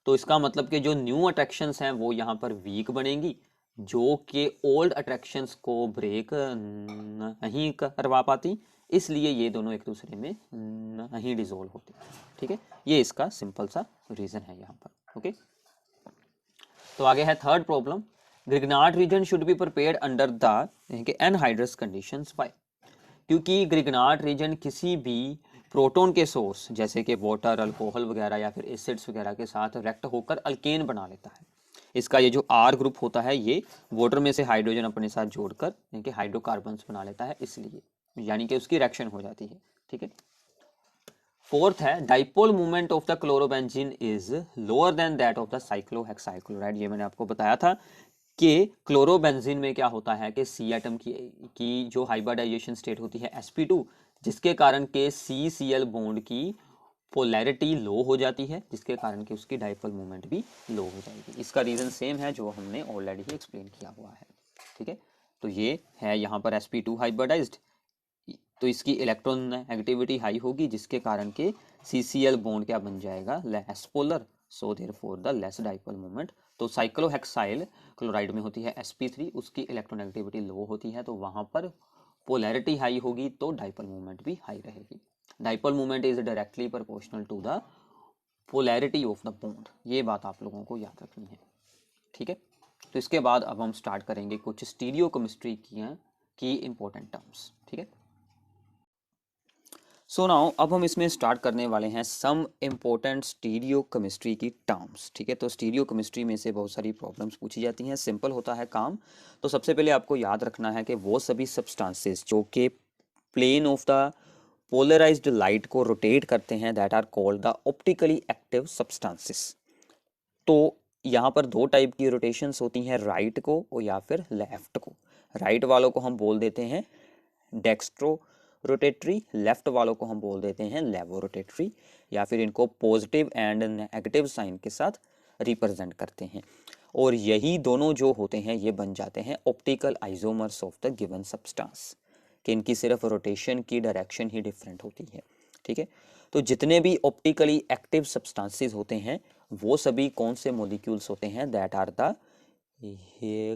Speaker 1: तो इसका मतलब कि जो न्यू अट्रैक्शंस हैं वो यहाँ पर वीक बनेंगी, जो कि ओल्ड अट्रैक्शंस को ब्रेक नहीं करवा पाती, इसलिए ये दोनों एक दूसरे में नहीं डिसोल्व होते। ठीक है, ये इसका सिंपल सा रीजन है यहाँ पर। ओके, तो आगे है third problem, Grignard reagent should be prepared under the anhydrous conditions by. क्योंकि ग्रिग्नार्ड रीजन किसी भी प्रोटॉन के सोर्स जैसे कि वाटर, अल्कोहल वगैरह या फिर एसिड्स वगैरह के साथ रिएक्ट होकर अल्केन बना लेता है। इसका ये जो R ग्रुप होता है ये वाटर में से हाइड्रोजन अपने साथ जोड़कर यानी हाइड्रोकार्बन्स बना लेता है, इसलिए यानी कि उसकी रिएक्शन हो जाती है। ठीक है, फोर्थ है dipole movement of the chlorobenzene is lower than that of the cyclohexyl chloride. ये मैंने आपको बताया था कि क्लोरोबेंजीन में क्या होता है कि सी एटम की जो हाइब्रिडाइजेशन स्टेट होती है sp2, जिसके कारण के CCl बॉन्ड की पोलैरिटी लो हो जाती है, जिसके कारण कि उसकी डाइपोल मूवमेंट भी लो हो जाएगी। इसका रीजन सेम है जो हमने ऑलरेडी ही एक्सप्लेन किया हुआ है। ठीक है, तो ये है यहाँ पर sp2 हाइब्रिडाइज्ड, तो इसकी इलेक्ट्रॉन नेगेटिविटी हाई होगी, जिसके कारण के CCl बॉन्ड क्या बन जाएगा, less polar, so therefore the less dipole movement. तो साइक्लोहेक्साइल क्लोराइड में होती है sp3, उसकी इलेक्ट्रोनेगेटिविटी लो होती है, तो वहां पर पोलैरिटी हाई होगी, तो डाइपोल मूवमेंट भी हाई रहेगी। Dipole movement is directly proportional to the polarity of the bond. ये बात आप लोगों को याद रखनी है। ठीक है, तो इसके बाद अब हम स्टार्ट करेंगे कुछ स्टीरियोकेमिस्ट्री की इंपॉर्टेंट टर्म्स। ठीक है, सो नाउ अब हम इसमें स्टार्ट करने वाले हैं सम इम्पोर्टेंट स्टीरियोकेमिस्ट्री की टर्म्स। ठीक है, तो स्टीरियोकेमिस्ट्री में से बहुत सारी प्रॉब्लम्स पूछी जाती हैं, सिंपल होता है काम। तो सबसे पहले आपको याद रखना है कि वो सभी सब्सटेंसेस जो कि plane of the polarised light को रोटेट करते हैं that are called the optically active substances. तो यहाँ पर 2 टाइप की रोटेशंस होती हैं, राइट को और या फिर लेफ्ट को। राइट वालों को हम बोल देते हैं डेक्स्ट्रो रोटेटरी, लेफ्ट वालों को हम बोल देते हैं लेवो रोटेटरी, या फिर इनको पॉजिटिव एंड नेगेटिव साइन के साथ रिप्रेजेंट करते हैं। और यही दोनों जो होते हैं ये बन जाते हैं optical isomers of the given substance, कि इनकी सिर्फ रोटेशन की डायरेक्शन ही डिफरेंट होती है। ठीक है, तो जितने भी ऑप्टिकली एक्टिव सब्सटेंसेस होते हैं वो सभी कौन से मॉलिक्यूल्स होते हैं, that are the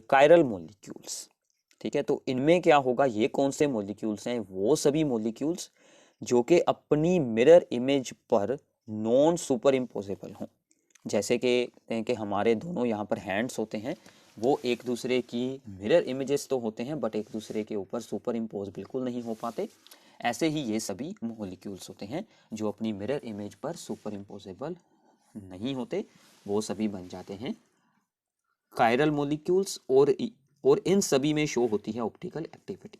Speaker 1: chiral molecules. ठीक है, तो इनमें क्या होगा, ये कौन से मॉलिक्यूल्स हैं, वो सभी मॉलिक्यूल्स जो कि अपनी मिरर इमेज पर नॉन सुपर इम्पोजेबल हों। जैसे कि हमारे दोनों यहाँ पर हैंड्स होते हैं, वो एक दूसरे की मिरर इमेजेस तो होते हैं बट एक दूसरे के ऊपर सुपर इम्पोज बिल्कुल नहीं हो पाते। ऐसे ही ये सभी मॉलिक्यूल्स होते हैं जो अपनी मिरर इमेज पर सुपर इम्पोजेबल नहीं होते, वो सभी बन जाते हैं कायरल मॉलिक्यूल्स। और इन सभी में शो होती है ऑप्टिकल एक्टिविटी।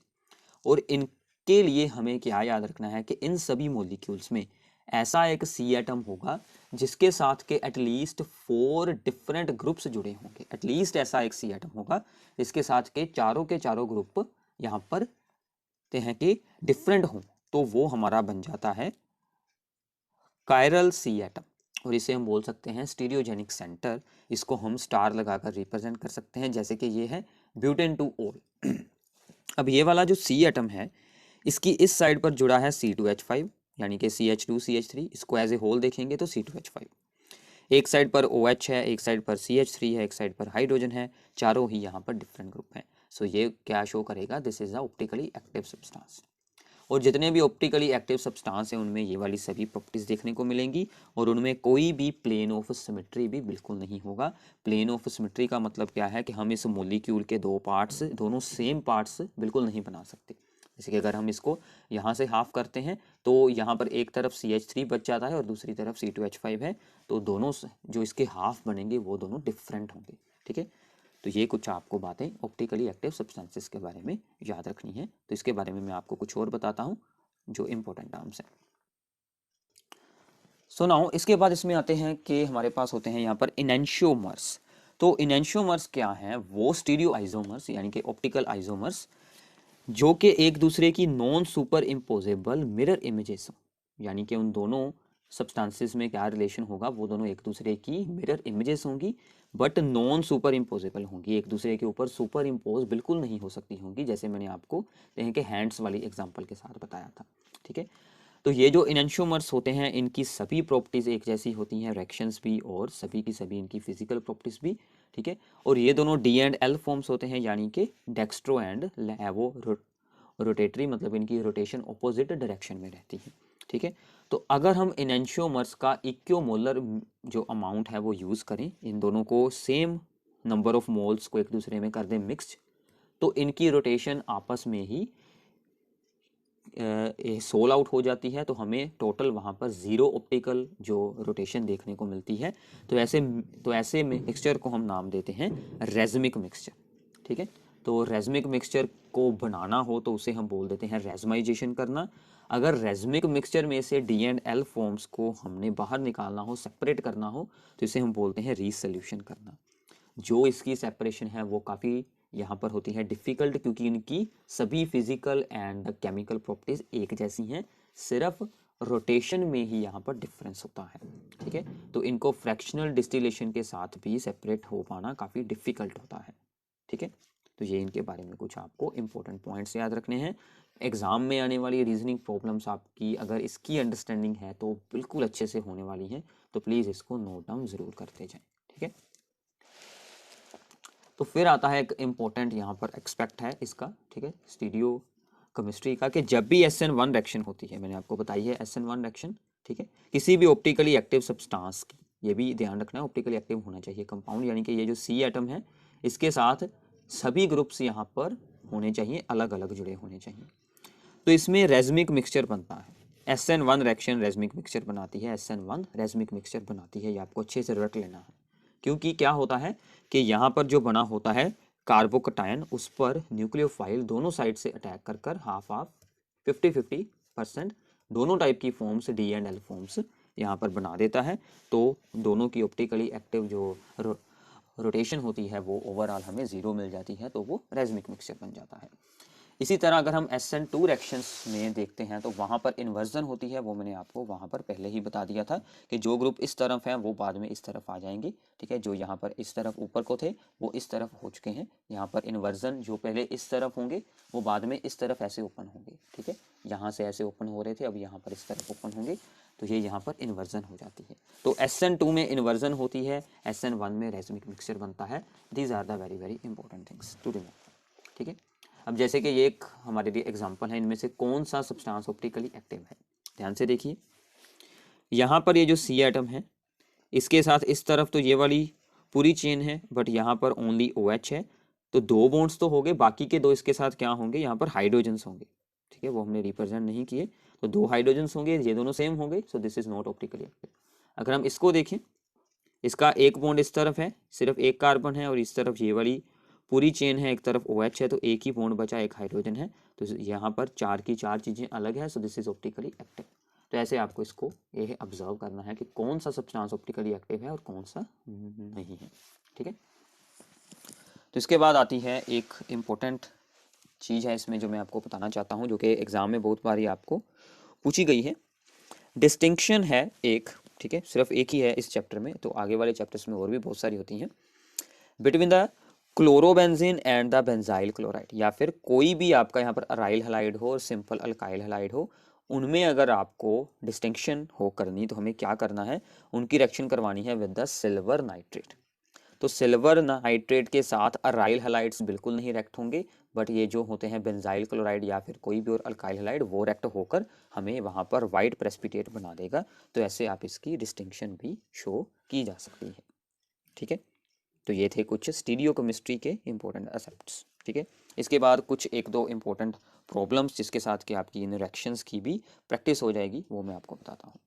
Speaker 1: और इनके लिए हमें क्या याद रखना है कि इन सभी मॉलिक्यूल्स में ऐसा एक सी एटम होगा जिसके साथ के एटलीस्ट 4 डिफरेंट ग्रुप्स जुड़े होंगे। एटलीस्ट ऐसा एक सी एटम होगा जिसके साथ के चारों ग्रुप यहाँ पर हैं कि डिफरेंट हों, तो वो हमारा बन जाता है कायरल सी एटम। और इसे हम बोल सकते हैं स्टीरियोजेनिक सेंटर। इसको हम स्टार लगाकर रिप्रेजेंट कर सकते हैं, जैसे कि ये है ब्यूटेन टू ओल। अब ये वाला जो सी एटम है, इसकी इस साइड पर जुड़ा है C2H5 यानी कि CH2CH3। इसको एज ए होल देखेंगे तो C2H5। एक साइड पर OH है, एक साइड पर CH3 है, एक साइड पर हाइड्रोजन है। चारों ही यहाँ पर डिफरेंट ग्रुप हैं। सो ये क्या शो करेगा, this is a optically active substance. और जितने भी ऑप्टिकली एक्टिव सब्सटेंस हैं उनमें ये वाली सभी प्रॉपर्टीज देखने को मिलेंगी। और उनमें कोई भी प्लेन ऑफ सिमेट्री भी बिल्कुल नहीं होगा। प्लेन ऑफ सिमेट्री का मतलब क्या है कि हम इस मॉलिक्यूल के दो पार्ट्स दोनों सेम पार्ट्स बिल्कुल नहीं बना सकते। जैसे कि अगर हम इसको यहाँ से हाफ करते हैं तो यहाँ पर एक तरफ CH3 बच जाता है और दूसरी तरफ C2H5 है, तो दोनों जो इसके हाफ बनेंगे वो दोनों डिफरेंट होंगे। ठीक है, तो ये कुछ आपको बातें ऑप्टिकली एक्टिव सब्सटेंसेस के बारे में याद रखनी है। तो इसके बारे में मैं आपको कुछ और बताता हूँ जो इम्पोर्टेंट टर्म्स हैं। सो नाउ इसके बाद इसमें आते हैं कि हमारे पास होते हैं यहाँ पर इनेंशियोमर्स। तो इनेंशियोमर्स क्या हैं, वो स्टीरियो आइसोमर्स यानी कि ऑप्टिकल आइसोमर्स जो कि एक दूसरे की non super imposable mirror images हों। यानी कि उन दोनों सब्सटेंसेस में क्या रिलेशन होगा, वो दोनों एक दूसरे की मिरर इमेजेस होंगी बट नॉन सुपर इम्पोजेबल होंगी। एक दूसरे के ऊपर सुपर इम्पोज बिल्कुल नहीं हो सकती होंगी, जैसे मैंने आपको कहें कि हैंड्स वाली एग्जांपल के साथ बताया था। ठीक है, तो ये जो इनेंशियोमर्स होते हैं इनकी सभी प्रॉपर्टीज़ एक जैसी होती हैं, रिएक्शंस भी और सभी की सभी इनकी फिजिकल प्रॉपर्टीज़ भी। ठीक है, और ये दोनों D&L फॉर्म्स होते हैं यानी कि डेक्स्ट्रो एंड लैवो रोटेटरी, मतलब इनकी रोटेशन ऑपोजिट डायरेक्शन में रहती है। ठीक है, तो अगर हम इनेंशियोमर्स का इक्विमोलर जो अमाउंट है वो यूज़ करें, इन दोनों को सेम नंबर ऑफ मोल्स को एक दूसरे में कर दें मिक्स्ड, तो इनकी रोटेशन आपस में ही सोल आउट हो जाती है। तो हमें टोटल वहाँ पर 0 ऑप्टिकल जो रोटेशन देखने को मिलती है। तो ऐसे मिक्सचर को हम नाम देते हैं रेज़मिक मिक्सचर। ठीक है, तो रेज़मिक मिक्सचर को बनाना हो तो उसे हम बोल देते हैं रेज़माइजेशन करना। अगर रेज़मिक मिक्सचर में से D&L फॉर्म्स को हमने बाहर निकालना हो, सेपरेट करना हो, तो इसे हम बोलते हैं रीसोल्यूशन करना। जो इसकी सेपरेशन है वो काफ़ी यहाँ पर होती है डिफ़िकल्ट, क्योंकि इनकी सभी फिजिकल एंड केमिकल प्रॉपर्टीज़ एक जैसी हैं, सिर्फ रोटेशन में ही यहाँ पर डिफरेंस होता है। ठीक है, तो इनको फ्रैक्शनल डिस्टिलेशन के साथ भी सेपरेट हो पाना काफ़ी डिफ़िकल्ट होता है। ठीक है, तो ये इनके बारे में कुछ आपको इंपॉर्टेंट पॉइंट्स याद रखने हैं। एग्ज़ाम में आने वाली रीजनिंग प्रॉब्लम्स आपकी अगर इसकी अंडरस्टैंडिंग है तो बिल्कुल अच्छे से होने वाली हैं, तो प्लीज़ इसको नोट डाउन ज़रूर करते जाएँ। ठीक है, तो फिर आता है एक इम्पोर्टेंट यहाँ पर एक्सपेक्ट है इसका। ठीक है, स्टीरियो केमिस्ट्री का, कि जब भी SN1 रिएक्शन होती है, मैंने आपको बताई है SN1 रिएक्शन। ठीक है, किसी भी ऑप्टिकली एक्टिव सब्सटेंस की, ये भी ध्यान रखना है ऑप्टिकली एक्टिव होना चाहिए कंपाउंड, यानी कि ये जो C एटम है इसके साथ सभी ग्रुप्स यहाँ पर होने चाहिए, अलग अलग जुड़े होने चाहिए। तो इसमें रेज़मिक मिक्सचर बनता है। SN1 रिएक्शन रेज़मिक मिक्सचर बनाती है, SN1 रेज़मिक मिक्सचर बनाती है, ये आपको अच्छे से रट लेना है। क्योंकि क्या होता है कि यहाँ पर जो बना होता है कार्बोकटायन, उस पर न्यूक्लियोफाइल दोनों साइड से अटैक कर कर हाफ 50-50% दोनों टाइप की फॉर्म्स D&L फॉर्म्स यहाँ पर बना देता है। तो दोनों की ऑप्टिकली एक्टिव जो रोटेशन होती है वो ओवरऑल हमें 0 मिल जाती है, तो वो रेज़मिक मिक्सचर बन जाता है। इसी तरह अगर हम SN2 रिएक्शंस में देखते हैं तो वहाँ पर इन्वर्जन होती है, वो मैंने आपको वहाँ पर पहले ही बता दिया था कि जो ग्रुप इस तरफ हैं वो बाद में इस तरफ आ जाएंगे। ठीक है, जो यहाँ पर इस तरफ ऊपर को थे वो इस तरफ हो चुके हैं। यहाँ पर इन्वर्जन जो पहले इस तरफ होंगे वो बाद में इस तरफ ऐसे ओपन होंगे। ठीक है, यहाँ से ऐसे ओपन हो रहे थे, अब यहाँ पर इस तरफ ओपन होंगे, तो ये यहाँ पर इन्वर्जन हो जाती है। तो SN2 में इन्वर्जन होती है, SN1 में रेज़मिक मिक्सचर बनता है। These are the very very important things to remember. ठीक है, अब जैसे कि ये एक हमारे लिए एग्जांपल है, इनमें से कौन सा सब्सटेंस ऑप्टिकली एक्टिव है। ध्यान से देखिए, यहाँ पर ये जो सी एटम है इसके साथ इस तरफ तो ये वाली पूरी चेन है, बट यहाँ पर ओनली OH है, तो 2 बॉन्ड्स तो हो गए, बाकी के 2 इसके साथ क्या होंगे, यहाँ पर हाइड्रोजन्स होंगे। ठीक है, वो हमने रिप्रेजेंट नहीं किए, तो 2 हाइड्रोजन्स होंगे, ये दोनों सेम हो गए, सो this is not optically active. अगर हम इसको देखें, इसका एक बॉन्ड इस तरफ है, सिर्फ एक कार्बन है, और इस तरफ ये वाली पूरी चेन है, एक तरफ OH है, तो एक ही बॉन्ड बचा, एक हाइड्रोजन है, तो यहाँ पर 4 की 4 चीज़ें अलग है, so this is optically active. तो ऐसे आपको इसको ये ऑब्जर्व करना है कि कौन सा सब्सटेंस ऑप्टिकली एक्टिव है और कौन सा नहीं है। ठीक है, तो इसके बाद आती है एक इम्पोर्टेंट चीज़ है इसमें जो मैं आपको बताना चाहता हूँ, जो कि एग्जाम में बहुत बार आपको पूछी गई है। डिस्टिंक्शन है एक, ठीक है, सिर्फ एक ही है इस चैप्टर में, तो आगे वाले चैप्टर्स में और भी बहुत सारी होती हैं, between the chlorobenzene and the benzyl chloride, या फिर कोई भी आपका यहाँ पर अराइल हैलाइड हो और सिंपल अल्काइल हैलाइड हो, उनमें अगर आपको डिस्टिंक्शन हो करनी तो हमें क्या करना है, उनकी रिएक्शन करवानी है विद द सिल्वर नाइट्रेट। तो सिल्वर नाइट्रेट के साथ अराइल हैलाइड्स बिल्कुल नहीं रिएक्ट होंगे, बट ये जो होते हैं बेंजाइल क्लोराइड या फिर कोई भी और अल्काइल हैलाइड, वो रिएक्ट होकर हमें वहाँ पर वाइट प्रेसिपिटेट बना देगा। तो ऐसे आप इसकी डिस्टिंक्शन भी शो की जा सकती है। ठीक है, तो ये थे कुछ स्टीरियोकेमिस्ट्री के इंपॉर्टेंट एस्पेक्ट्स। ठीक है, इसके बाद कुछ एक दो इंपॉर्टेंट प्रॉब्लम्स जिसके साथ कि आपकी इन रिएक्शंस की भी प्रैक्टिस हो जाएगी, वो मैं आपको बताता हूँ।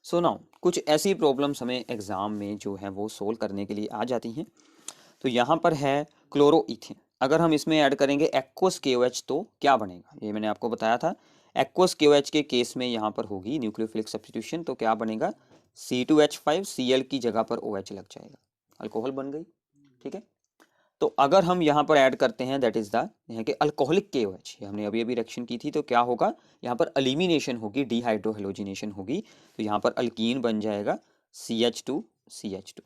Speaker 1: सो नाउ कुछ ऐसी प्रॉब्लम्स हमें एग्जाम में जो है वो सोल्व करने के लिए आ जाती हैं। तो यहाँ पर है क्लोरोइथेन, अगर हम इसमें ऐड करेंगे एक्वस KOH तो क्या बनेगा, ये मैंने आपको बताया था। एक्वस KOH के केस में यहाँ पर होगी न्यूक्लियोफिलिक सब्स्टिट्यूशन, तो क्या बनेगा, C2H5 Cl की जगह पर OH लग जाएगा, अल्कोहल बन गई। ठीक है, तो अगर हम यहाँ पर ऐड करते हैं दैट इज द यहाँ के अल्कोहलिक KOH, हमने अभी अभी रिएक्शन की थी, तो क्या होगा, यहाँ पर एलिमिनेशन होगी, डिहाइड्रोहेलोजिनेशन होगी, तो यहाँ पर अल्कीन बन जाएगा CH2CH2।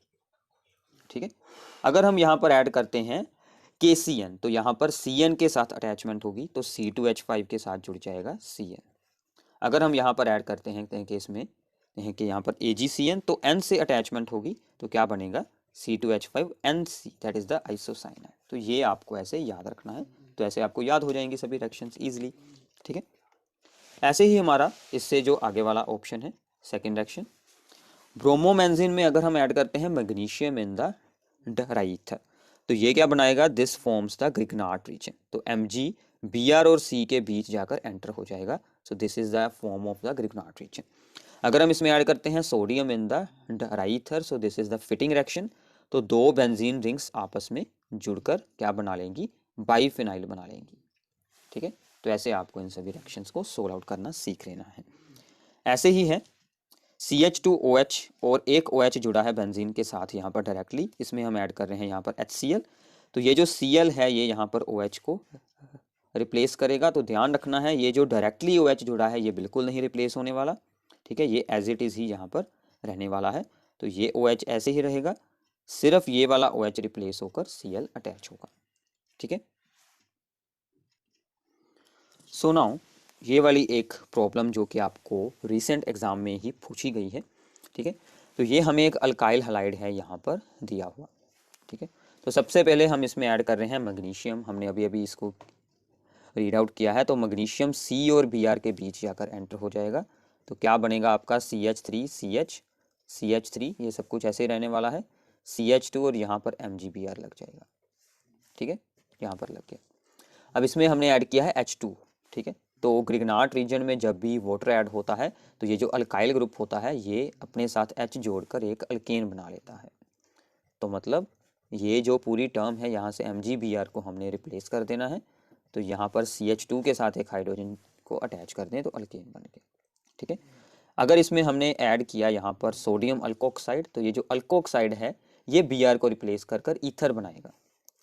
Speaker 1: ठीक है, अगर हम यहाँ पर ऐड करते हैं KCN, तो यहाँ पर CN के साथ अटैचमेंट होगी, तो C2H5 के साथ जुड़ जाएगा CN। अगर हम यहाँ पर ऐड करते हैं केस में कि यहाँ पर AgCN, तो N से अटैचमेंट होगी, तो क्या बनेगा, C2H5NC, that is the isocyanide. तो ये आपको ऐसे याद रखना है, तो ऐसे आपको याद हो जाएंगी सभी रिएक्शंस इजीली। ठीक है, ऐसे ही हमारा इससे जो आगे वाला ऑप्शन है सेकेंड रिएक्शन, ब्रोमोमेंजिन में अगर हम ऐड करते हैं मैग्नीशियम इन द डाइईथर, तो ये क्या बनाएगा, this forms the Grignard reason, तो Mg Br और C के बीच जाकर एंटर हो जाएगा, so this is the form of the Grignard reagent. अगर हम इसमें ऐड करते हैं sodium in the diether, so this is the fitting reaction, तो 2 बेंजीन रिंग्स आपस में जुड़कर क्या बना लेंगी, बाइफिनाइल बना लेंगी। ठीक है, तो ऐसे आपको इन सभी रिएक्शंस को सोल्व आउट करना सीख लेना है। ऐसे ही है CH2OH और एक OH जुड़ा है बेंजीन के साथ यहाँ पर डायरेक्टली, इसमें हम ऐड कर रहे हैं यहाँ पर HCl, तो ये जो Cl है ये यहाँ पर OH को रिप्लेस करेगा। तो ध्यान रखना है, ये जो डायरेक्टली OH जुड़ा है ये बिल्कुल नहीं रिप्लेस होने वाला। ठीक है, ये एज इट इज़ ही यहाँ पर रहने वाला है, तो ये OH ऐसे ही रहेगा, सिर्फ ये वाला OH रिप्लेस होकर Cl अटैच होगा। ठीक है, सो नाउ ये वाली एक प्रॉब्लम जो कि आपको रिसेंट एग्जाम में ही पूछी गई है। ठीक है, तो ये हमें एक अल्काइल हैलाइड है यहाँ पर दिया हुआ। ठीक है, तो सबसे पहले हम इसमें ऐड कर रहे हैं मैग्नीशियम, हमने अभी अभी इसको रीड आउट किया है, तो मैग्नीशियम C और Br के बीच जाकर एंटर हो जाएगा, तो क्या बनेगा आपका CH3 ये सब कुछ ऐसे ही रहने वाला है, CH2 और यहाँ पर MgBr लग जाएगा। ठीक है, यहाँ पर लग गया। अब इसमें हमने ऐड किया है H2। ठीक है, तो ग्रिग्नार्ड रीजन में जब भी वाटर ऐड होता है तो ये जो अल्काइल ग्रुप होता है ये अपने साथ H जोड़कर एक अल्केन बना लेता है, तो मतलब ये जो पूरी टर्म है यहाँ से MgBr को हमने रिप्लेस कर देना है, तो यहाँ पर CH2 के साथ एक हाइड्रोजन को अटैच कर दें तो अल्केन बन गया। ठीक है, अगर इसमें हमने ऐड किया यहाँ पर सोडियम अल्कोक्साइड, तो ये जो अल्कोक्साइड है ये Br को रिप्लेस कर कर ईथर बनाएगा,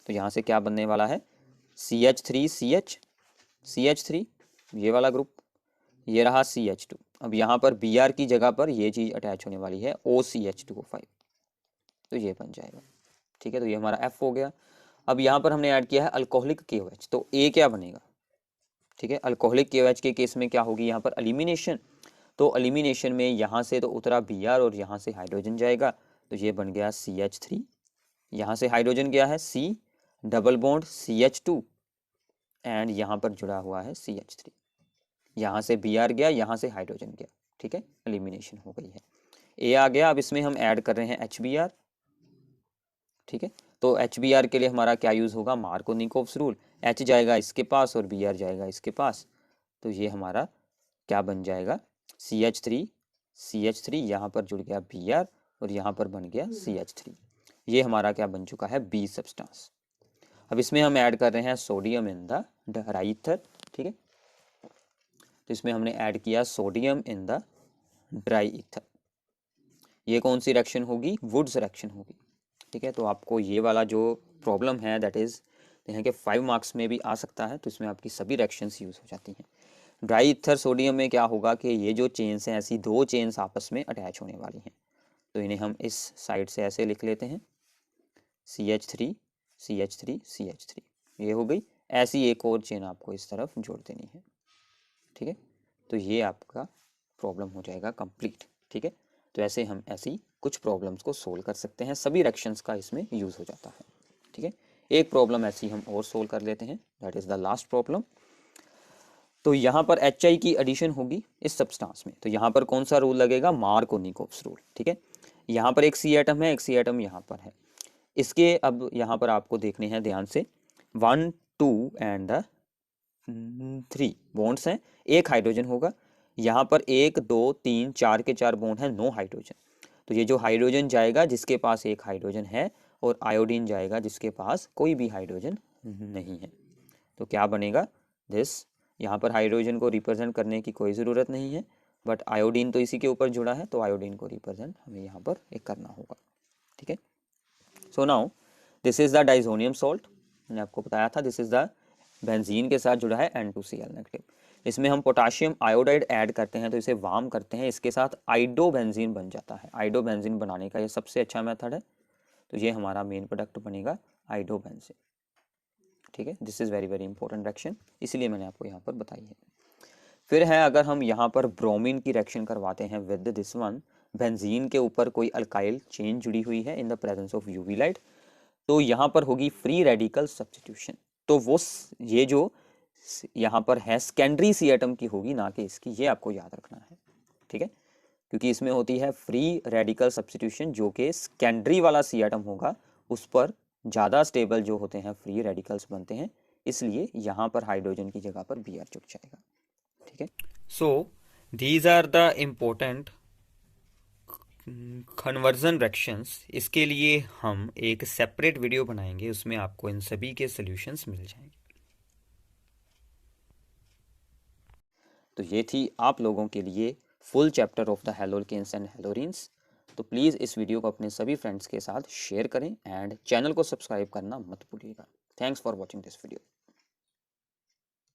Speaker 1: तो यहाँ से क्या बनने वाला है, CH3 ये वाला ग्रुप, ये रहा CH2। अब यहाँ पर Br की जगह पर ये चीज़ अटैच होने वाली है OCH2O5, तो ये बन जाएगा। ठीक है, तो ये हमारा F हो गया। अब यहाँ पर हमने ऐड किया है अल्कोहलिक KOH, तो A क्या बनेगा। ठीक है, अल्कोहलिक KOH के केस में क्या होगी, यहाँ पर एलिमिनेशन, तो एलिमिनेशन में यहाँ से तो उतरा Br और यहाँ से हाइड्रोजन जाएगा, तो ये बन गया CH3, यहाँ से हाइड्रोजन गया है C, double bond CH2 and यहाँ पर जुड़ा हुआ है CH3। यहाँ से Br गया, यहाँ से हाइड्रोजन गया, ठीक है, एलिमिनेशन हो गई है। A आ गया, अब इसमें हम ऐड कर रहे हैं HBr, ठीक है। तो HBr के लिए हमारा क्या यूज़ होगा, मार्कोनिकोव्स रूल। H जाएगा इसके पास और Br जाएगा इसके पास, तो ये हमारा क्या बन जाएगा, CH3 यहाँ पर जुड़ गया Br और यहाँ पर बन गया CH3। ये हमारा क्या बन चुका है, B सब्सटेंस। अब इसमें हम ऐड कर रहे हैं sodium in the dry ether, ठीक है। तो इसमें हमने ऐड किया sodium in the dry ether. ये कौन सी रिएक्शन होगी, वुड्स रिएक्शन होगी, ठीक है। तो आपको ये वाला जो प्रॉब्लम है दैट इज यहाँ के 5 मार्क्स में भी आ सकता है, तो इसमें आपकी सभी रिएक्शंस यूज हो जाती हैं। ड्राई ईथर सोडियम में क्या होगा कि ये जो चेन्स हैं, ऐसी 2 चेन्स आपस में अटैच होने वाली हैं, तो इन्हें हम इस साइड से ऐसे लिख लेते हैं, CH3 CH3 CH3, ये हो गई। ऐसी एक और चेन आपको इस तरफ जोड़ देनी है, ठीक है। तो ये आपका प्रॉब्लम हो जाएगा कंप्लीट, ठीक है। तो ऐसे हम ऐसी कुछ प्रॉब्लम्स को सोल्व कर सकते हैं, सभी रिएक्शंस का इसमें यूज़ हो जाता है, ठीक है। एक प्रॉब्लम ऐसी हम और सोल्व कर लेते हैं, that is the last problem. तो यहाँ पर HI की एडिशन होगी इस सब्सटेंस में, तो यहाँ पर कौन सा रूल लगेगा, मार्कोनिकोव्स रूल, ठीक है। यहाँ पर एक C एटम है, एक C एटम यहाँ पर है। इसके अब यहाँ पर आपको देखने हैं ध्यान से, 1 2 एंड 3 बॉन्ड्स हैं, एक हाइड्रोजन होगा। यहाँ पर 1 2 3 4 के 4 बॉन्ड हैं, नो हाइड्रोजन। तो ये जो हाइड्रोजन जाएगा जिसके पास एक हाइड्रोजन है, और आयोडीन जाएगा जिसके पास कोई भी हाइड्रोजन नहीं है, तो क्या बनेगा दिस। यहाँ पर हाइड्रोजन को रिप्रेजेंट करने की कोई ज़रूरत नहीं है, बट आयोडीन तो इसी के ऊपर जुड़ा है, तो आयोडीन को रिप्रेजेंट हमें यहाँ पर एक करना होगा, ठीक है। So now this is the diazonium salt, मैंने आपको बताया था, दिस इज द बेंजीन के साथ जुड़ा है N2Cl नेगेटिव। इसमें हम पोटाशियम आयोडाइड ऐड करते हैं, तो इसे वार्म करते हैं, इसके साथ आइडोबेंजीन बन जाता है। आइडोबेंजीन बनाने का ये सबसे अच्छा मेथड है, तो ये हमारा मेन प्रोडक्ट बनेगा आइडोबेंजीन, ठीक है। This is very very important reaction, इसलिए मैंने आपको यहाँ पर बताई है। फिर है, अगर हम यहाँ पर ब्रोमीन की रिएक्शन करवाते हैं विद दिस वन, बेंजीन के ऊपर कोई अल्काइल चेन जुड़ी हुई है in the presence of UV light, तो यहाँ पर होगी फ्री रेडिकल सब्स्टिट्यूशन। तो वो ये जो यहाँ पर है सेकेंडरी C एटम की होगी, ना कि इसकी, ये आपको याद रखना है, ठीक है। क्योंकि इसमें होती है फ्री रेडिकल सब्स्टिट्यूशन, जो कि सेकेंडरी वाला C एटम होगा उस पर ज़्यादा स्टेबल जो होते हैं फ्री रेडिकल्स बनते हैं, इसलिए यहाँ पर हाइड्रोजन की जगह पर Br जुड़ जाएगा, ठीक है। So these are the important conversion reactions. इसके लिए हम एक सेपरेट वीडियो बनाएंगे, उसमें आपको इन सभी के सॉल्यूशंस मिल जाएंगे। तो ये थी आप लोगों के लिए full chapter of the haloalkanes and haloarenes. तो प्लीज़ इस वीडियो को अपने सभी फ्रेंड्स के साथ शेयर करें एंड चैनल को सब्सक्राइब करना मत भूलिएगा। Thanks for watching this video.